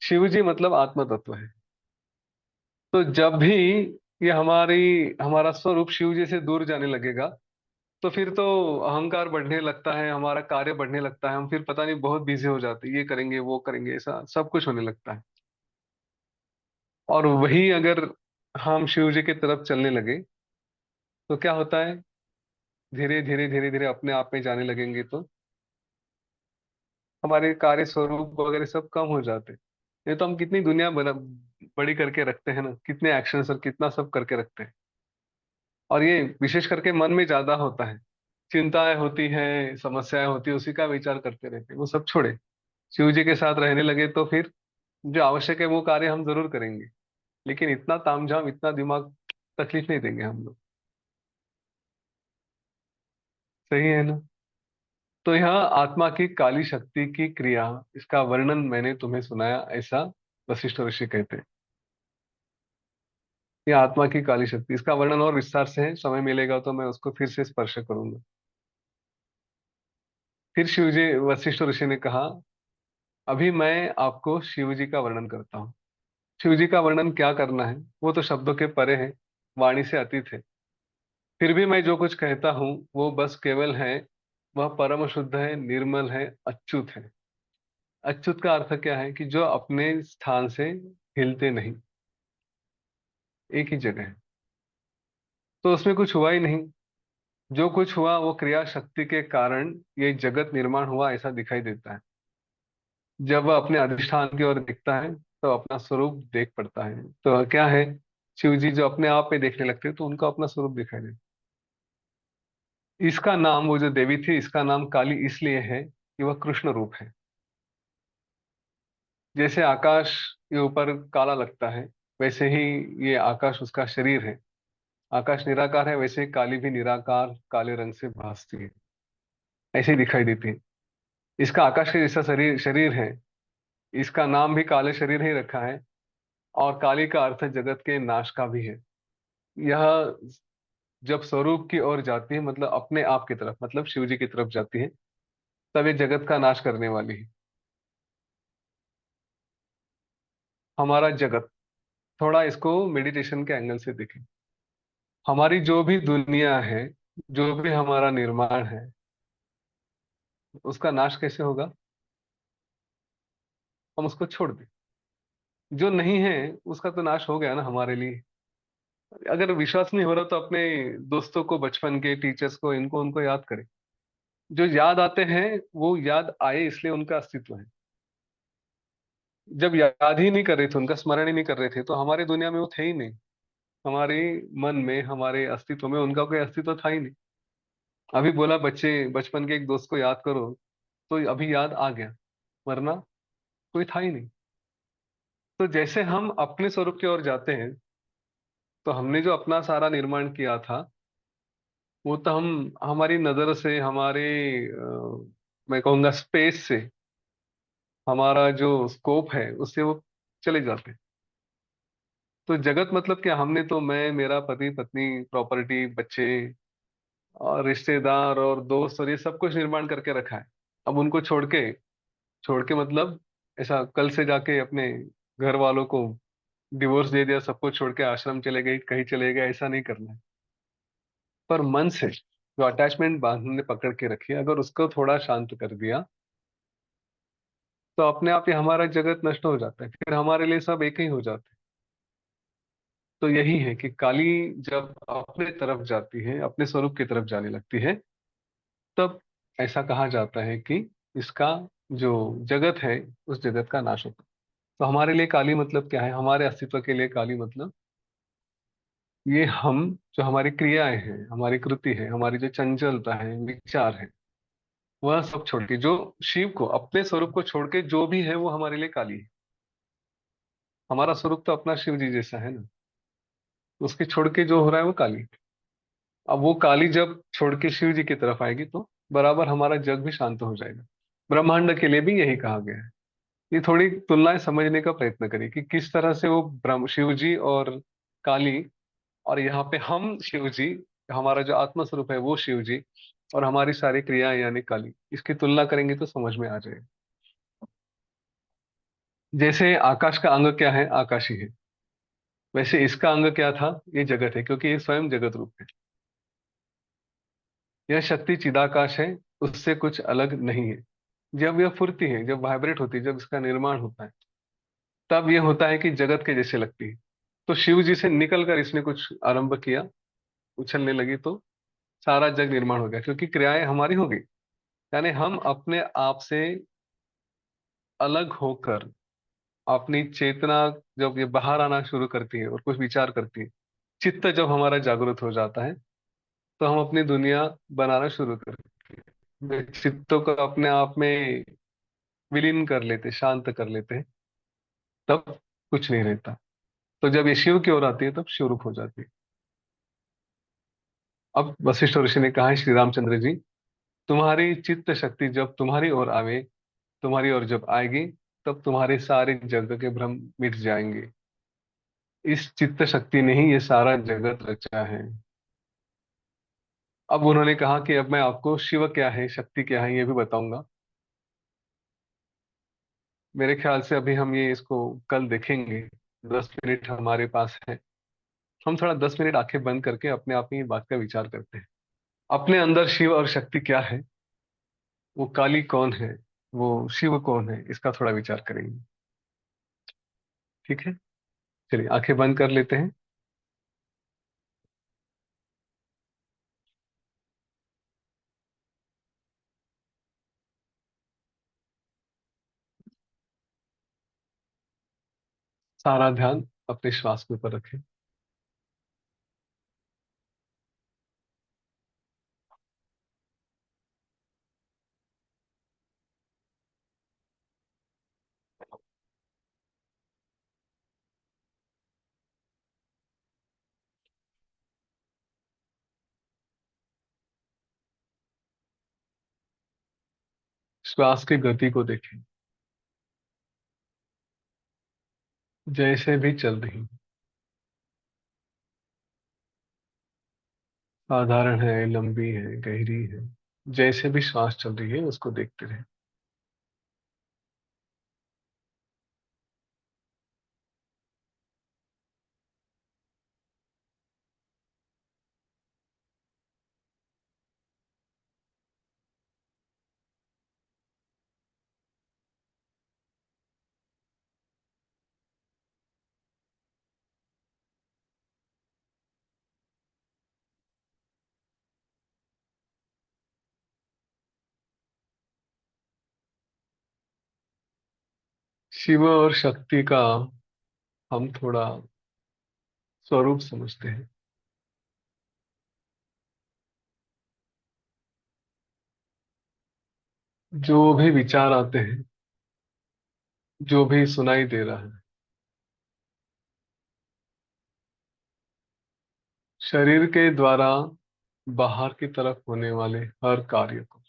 A: शिव जी मतलब आत्म तत्व है। तो जब भी ये हमारा स्वरूप शिव जी से दूर जाने लगेगा, तो फिर तो अहंकार बढ़ने लगता है, हमारा कार्य बढ़ने लगता है, हम फिर पता नहीं बहुत बिजी हो जाते हैं, ये करेंगे वो करेंगे, ऐसा सब कुछ होने लगता है। और वही अगर हम शिव जी की तरफ चलने लगे तो क्या होता है, धीरे धीरे धीरे धीरे अपने आप में जाने लगेंगे तो हमारे कार्य स्वरूप वगैरह सब कम हो जाते हैं। ये तो हम कितनी दुनिया बड़ी करके रखते हैं ना, कितने एक्शंस और कितना सब करके रखते हैं। और ये विशेष करके मन में ज्यादा होता है, चिंताएं होती हैं, समस्याएं होती है, उसी का विचार करते रहते हैं। वो सब छोड़े, शिव जी के साथ रहने लगे तो फिर जो आवश्यक है वो कार्य हम जरूर करेंगे, लेकिन इतना तामझाम, इतना दिमाग तकलीफ नहीं देंगे हम लोग। सही है ना? तो यहाँ आत्मा की काली शक्ति की क्रिया, इसका वर्णन मैंने तुम्हें सुनाया, ऐसा वशिष्ठ ऋषि कहते हैं। ये आत्मा की काली शक्ति, इसका वर्णन और विस्तार से है, समय मिलेगा तो मैं उसको फिर से स्पर्श करूंगा। फिर शिव जी, वशिष्ठ ऋषि ने कहा, अभी मैं आपको शिव जी का वर्णन करता हूँ। शिव जी का वर्णन क्या करना है, वो तो शब्दों के परे है, वाणी से अतीत है। फिर भी मैं जो कुछ कहता हूँ वो बस केवल है, वह परम शुद्ध है, निर्मल है, अच्युत है। अच्युत का अर्थ क्या है कि जो अपने स्थान से हिलते नहीं, एक ही जगह है। तो उसमें कुछ हुआ ही नहीं, जो कुछ हुआ वो क्रिया शक्ति के कारण ये जगत निर्माण हुआ ऐसा दिखाई देता है। जब वह अपने अधिष्ठान की ओर दिखता है तो अपना स्वरूप देख पड़ता है। तो क्या है, शिव जी जो अपने आप में देखने लगते हैं तो उनका अपना स्वरूप दिखाई देता है। इसका नाम, वो जो देवी थी, इसका नाम काली इसलिए है कि वह कृष्ण रूप है। जैसे आकाश के ऊपर काला लगता है, वैसे ही ये आकाश उसका शरीर है। आकाश निराकार है, वैसे ही काली भी निराकार काले रंग से भासती है, ऐसे ही दिखाई देती है। इसका आकाश के जैसा शरीर शरीर है, इसका नाम भी काले शरीर ही रखा है। और काली का अर्थ जगत के नाश का भी है। यह जब स्वरूप की ओर जाती है, मतलब अपने आप की तरफ, मतलब शिव जी की तरफ जाती है, तब ये जगत का नाश करने वाली है। हमारा जगत, थोड़ा इसको मेडिटेशन के एंगल से देखें। हमारी जो भी दुनिया है, जो भी हमारा निर्माण है, उसका नाश कैसे होगा? हम उसको छोड़ दें। जो नहीं है उसका तो नाश हो गया ना हमारे लिए। अगर विश्वास नहीं हो रहा तो अपने दोस्तों को, बचपन के टीचर्स को, इनको उनको याद करें। जो याद आते हैं वो याद आए इसलिए उनका अस्तित्व है। जब याद ही नहीं कर रहे थे, उनका स्मरण ही नहीं कर रहे थे, तो हमारी दुनिया में वो थे ही नहीं। हमारे मन में, हमारे अस्तित्व में उनका कोई अस्तित्व था ही नहीं। अभी बोला बच्चे, बचपन के एक दोस्त को याद करो, तो अभी याद आ गया, वरना कोई था ही नहीं। तो जैसे हम अपने स्वरूप की ओर जाते हैं, तो हमने जो अपना सारा निर्माण किया था, वो तो हम हमारी नजर से, हमारे मैं कहूँगा स्पेस से, हमारा जो स्कोप है उससे वो चले जाते हैं। तो जगत मतलब क्या, हमने तो, मैं, मेरा पति पत्नी, प्रॉपर्टी, बच्चे और रिश्तेदार और दोस्त और ये सब कुछ निर्माण करके रखा है। अब उनको छोड़ के मतलब ऐसा कल से जाके अपने घर वालों को डिवोर्स दे दिया, सब कुछ छोड़ के आश्रम चले गए, कहीं चले गए, ऐसा नहीं करना है। पर मन से जो अटैचमेंट बांधने पकड़ के रखी है, अगर उसको थोड़ा शांत कर दिया, तो अपने आप ही हमारा जगत नष्ट हो जाता है, फिर हमारे लिए सब एक ही हो जाते हैं। तो यही है कि काली जब अपने तरफ जाती है, अपने स्वरूप की तरफ जाने लगती है, तब ऐसा कहा जाता है कि इसका जो जगत है, उस जगत का नाश होता है। तो हमारे लिए काली मतलब क्या है, हमारे अस्तित्व के लिए काली मतलब ये हम, जो हमारी क्रियाएं हैं, हमारी कृति है, हमारी जो चंचलता है, विचार है, वह सब छोड़ के, जो शिव को, अपने स्वरूप को छोड़ के जो भी है वो हमारे लिए काली है। हमारा स्वरूप तो अपना शिव जी जैसा है ना, उसके छोड़ के जो हो रहा है वो काली। अब वो काली जब छोड़ के शिव जी की तरफ आएगी तो बराबर हमारा जग भी शांत हो जाएगा। ब्रह्मांड के लिए भी यही कहा गया है। ये थोड़ी तुलनाएं समझने का प्रयत्न करें कि किस तरह से वो ब्रह्म शिव जी और काली, और यहाँ पे हम शिव जी, हमारा जो आत्म स्वरूप है वो शिव जी, और हमारी सारी क्रियाएं यानी काली, इसकी तुलना करेंगे तो समझ में आ जाएगा। जैसे आकाश का अंग क्या है? आकाश ही है। वैसे इसका अंग क्या था? ये जगत है, क्योंकि ये स्वयं जगत रूप है। यह शक्ति चिदाकाश है, उससे कुछ अलग नहीं है। जब यह फुरती है, जब वाइब्रेट होती है, जब इसका निर्माण होता है, तब यह होता है कि जगत के जैसे लगती है। तो शिव जी से निकल कर इसने कुछ आरंभ किया, उछलने लगी, तो सारा जग निर्माण हो गया, क्योंकि क्रियाएं हमारी हो गई। यानी हम अपने आप से अलग होकर अपनी चेतना जब ये बाहर आना शुरू करती है और कुछ विचार करती है, चित्त जब हमारा जागृत हो जाता है, तो हम अपनी दुनिया बनाना शुरू करते हैं, चित्तों को अपने आप में विलीन कर लेते, शांत कर लेते हैं। तब कुछ नहीं रहता। तो जब ये शिव की ओर आती है, तब शिव रूप हो जाती है। अब वशिष्ठ ऋषि ने कहा है, श्री रामचंद्र जी, तुम्हारी चित्त शक्ति जब तुम्हारी ओर आवे, तुम्हारी ओर जब आएगी, तब तुम्हारे सारे जग के भ्रम मिट जाएंगे। इस चित्त शक्ति ने ही ये सारा जगत रचा है। अब उन्होंने कहा कि अब मैं आपको शिव क्या है, शक्ति क्या है, ये भी बताऊंगा। मेरे ख्याल से अभी हम ये इसको कल देखेंगे। 10 मिनट हमारे पास है। हम थोड़ा 10 मिनट आंखें बंद करके अपने आप में ये बात का विचार करते हैं। अपने अंदर शिव और शक्ति क्या है, वो काली कौन है, वो शिव कौन है, इसका थोड़ा विचार करेंगे। ठीक है, चलिए आंखें बंद कर लेते हैं। सारा ध्यान अपने श्वास के ऊपर रखें। श्वास की गति को देखें, जैसे भी चल रही, साधारण है, लंबी है, गहरी है, जैसे भी श्वास चल रही है उसको देखते रहे। शिव और शक्ति का हम थोड़ा स्वरूप समझते हैं। जो भी विचार आते हैं, जो भी सुनाई दे रहा है, शरीर के द्वारा बाहर की तरफ होने वाले हर कार्य को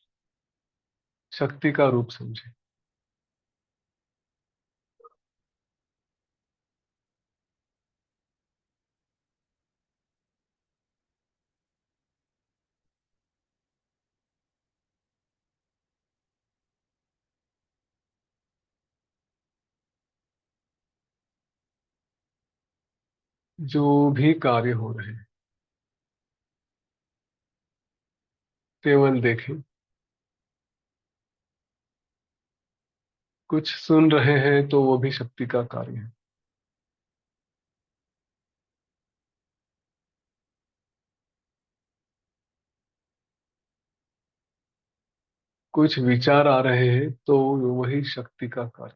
A: शक्ति का रूप समझे। जो भी कार्य हो रहे हैं, केवल देखें। कुछ सुन रहे हैं तो वो भी शक्ति का कार्य है। कुछ विचार आ रहे हैं तो वही शक्ति का कार्य।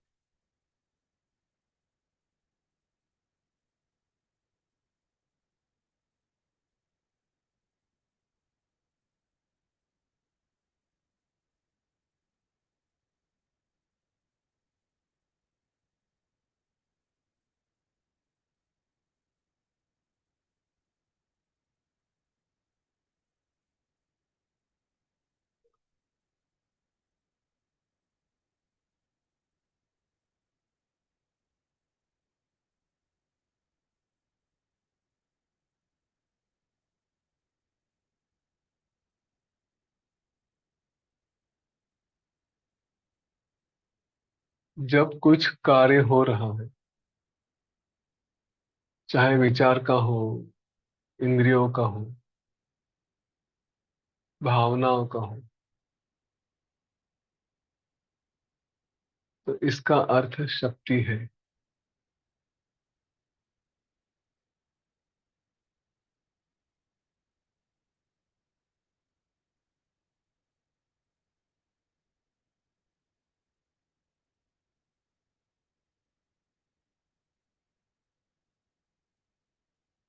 A: जब कुछ कार्य हो रहा है, चाहे विचार का हो, इंद्रियों का हो, भावनाओं का हो, तो इसका अर्थ शक्ति है।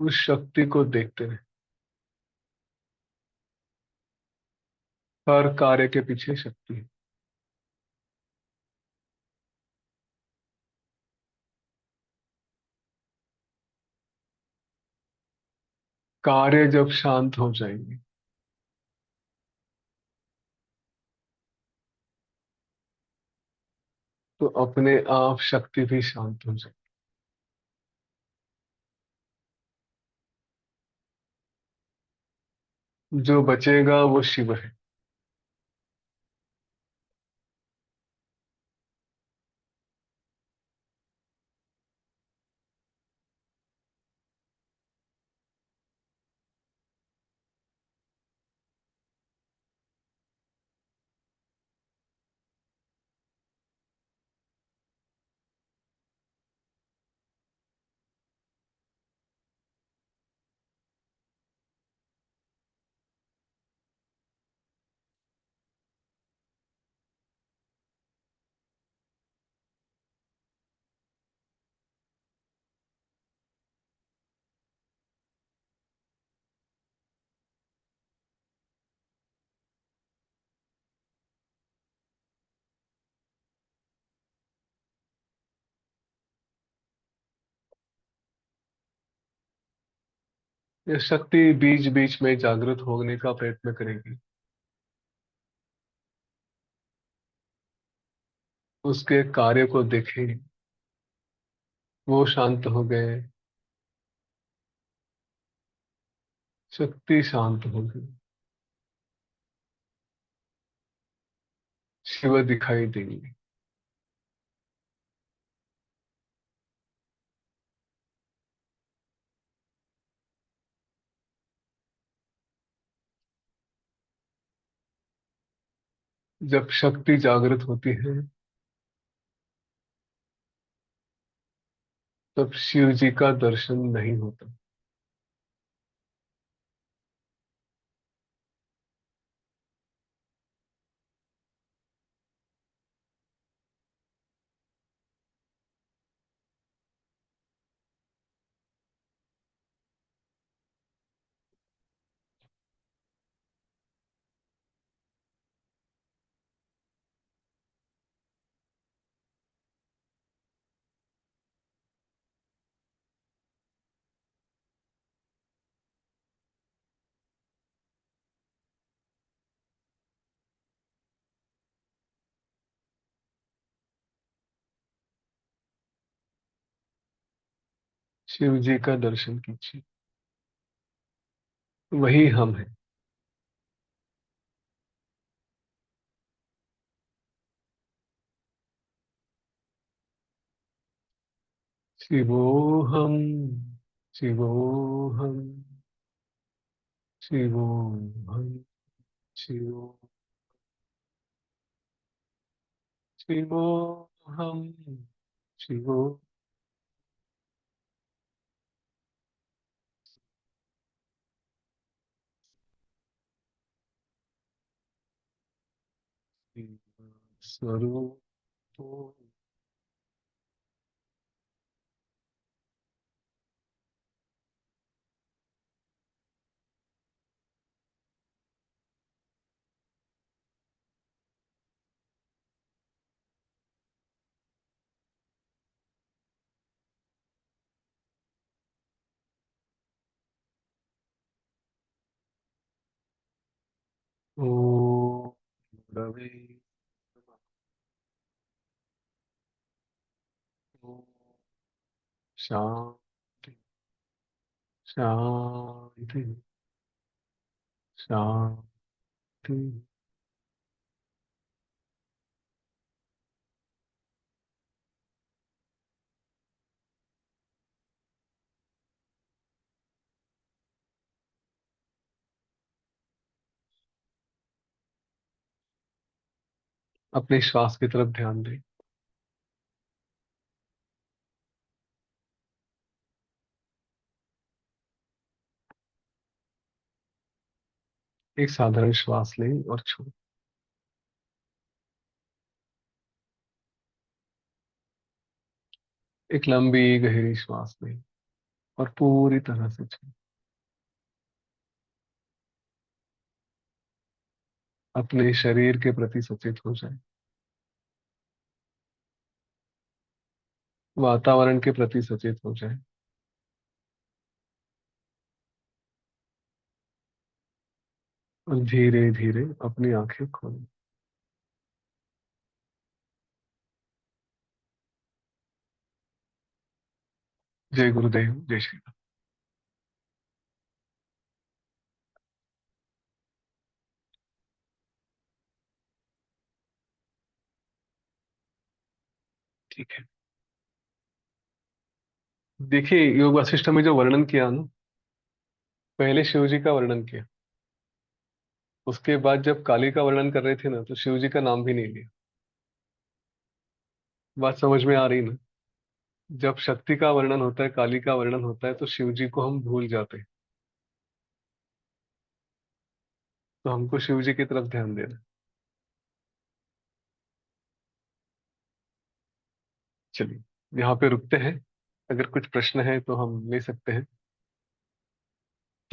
A: उस शक्ति को देखते रहे। हर कार्य के पीछे शक्ति है। कार्य जब शांत हो जाएंगे, तो अपने आप शक्ति भी शांत हो जाएगी। जो बचेगा वो शिव है। ये शक्ति बीच बीच में जागृत होने का प्रयत्न करेगी। उसके कार्य को देखें, वो शांत हो गए, शक्ति शांत हो गई, शिव दिखाई देंगे। जब शक्ति जागृत होती है, तब शिव जी का दर्शन नहीं होता। शिव जी का दर्शन कीजिए, वही हम हैं। शिवोहम, शिवोहम, शिवोहम, शिवो, शिवोहम, शिवो, स्वरूप। ओ रवि, ओ शांति, शांति, शांति। अपने श्वास की तरफ ध्यान दें। एक साधारण श्वास लें और छोड़ें। एक लंबी गहरी श्वास लें और पूरी तरह से छोड़ें। अपने शरीर के प्रति सचेत हो जाएं। वातावरण के प्रति सचेत हो जाएं। और धीरे धीरे अपनी आंखें खोलें। जय गुरुदेव, जय श्री राम। ठीक है। देखिए, योग वासिष्ठ में जो वर्णन किया ना, पहले शिव जी का वर्णन किया, उसके बाद जब काली का वर्णन कर रहे थे ना, तो शिव जी का नाम भी नहीं लिया। बात समझ में आ रही ना? जब शक्ति का वर्णन होता है, काली का वर्णन होता है, तो शिव जी को हम भूल जाते हैं। तो हमको शिव जी की तरफ ध्यान देना है। चलिए, यहाँ पे रुकते हैं। अगर कुछ प्रश्न है तो हम ले सकते हैं,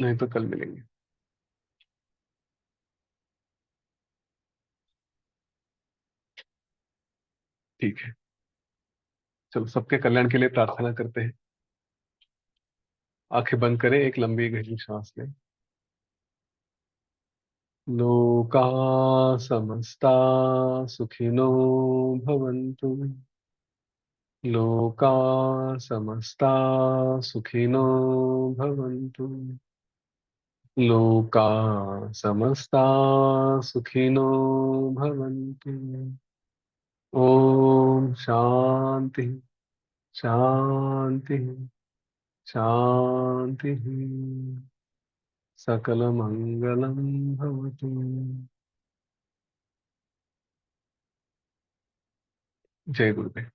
A: नहीं तो कल मिलेंगे। ठीक है। चलो, सबके कल्याण के लिए प्रार्थना करते हैं। आंखें बंद करें, एक लंबी गहरी सांस लें। लोका समस्ता सुखिनो भवन्तु। लोका समस्ता सुखिनो भवन्तु। लोका समस्ता सुखिनो भवन्तु। ओम शांति, शांति, शांति। सकलमंगलं भवतु। जय गुरुदेव।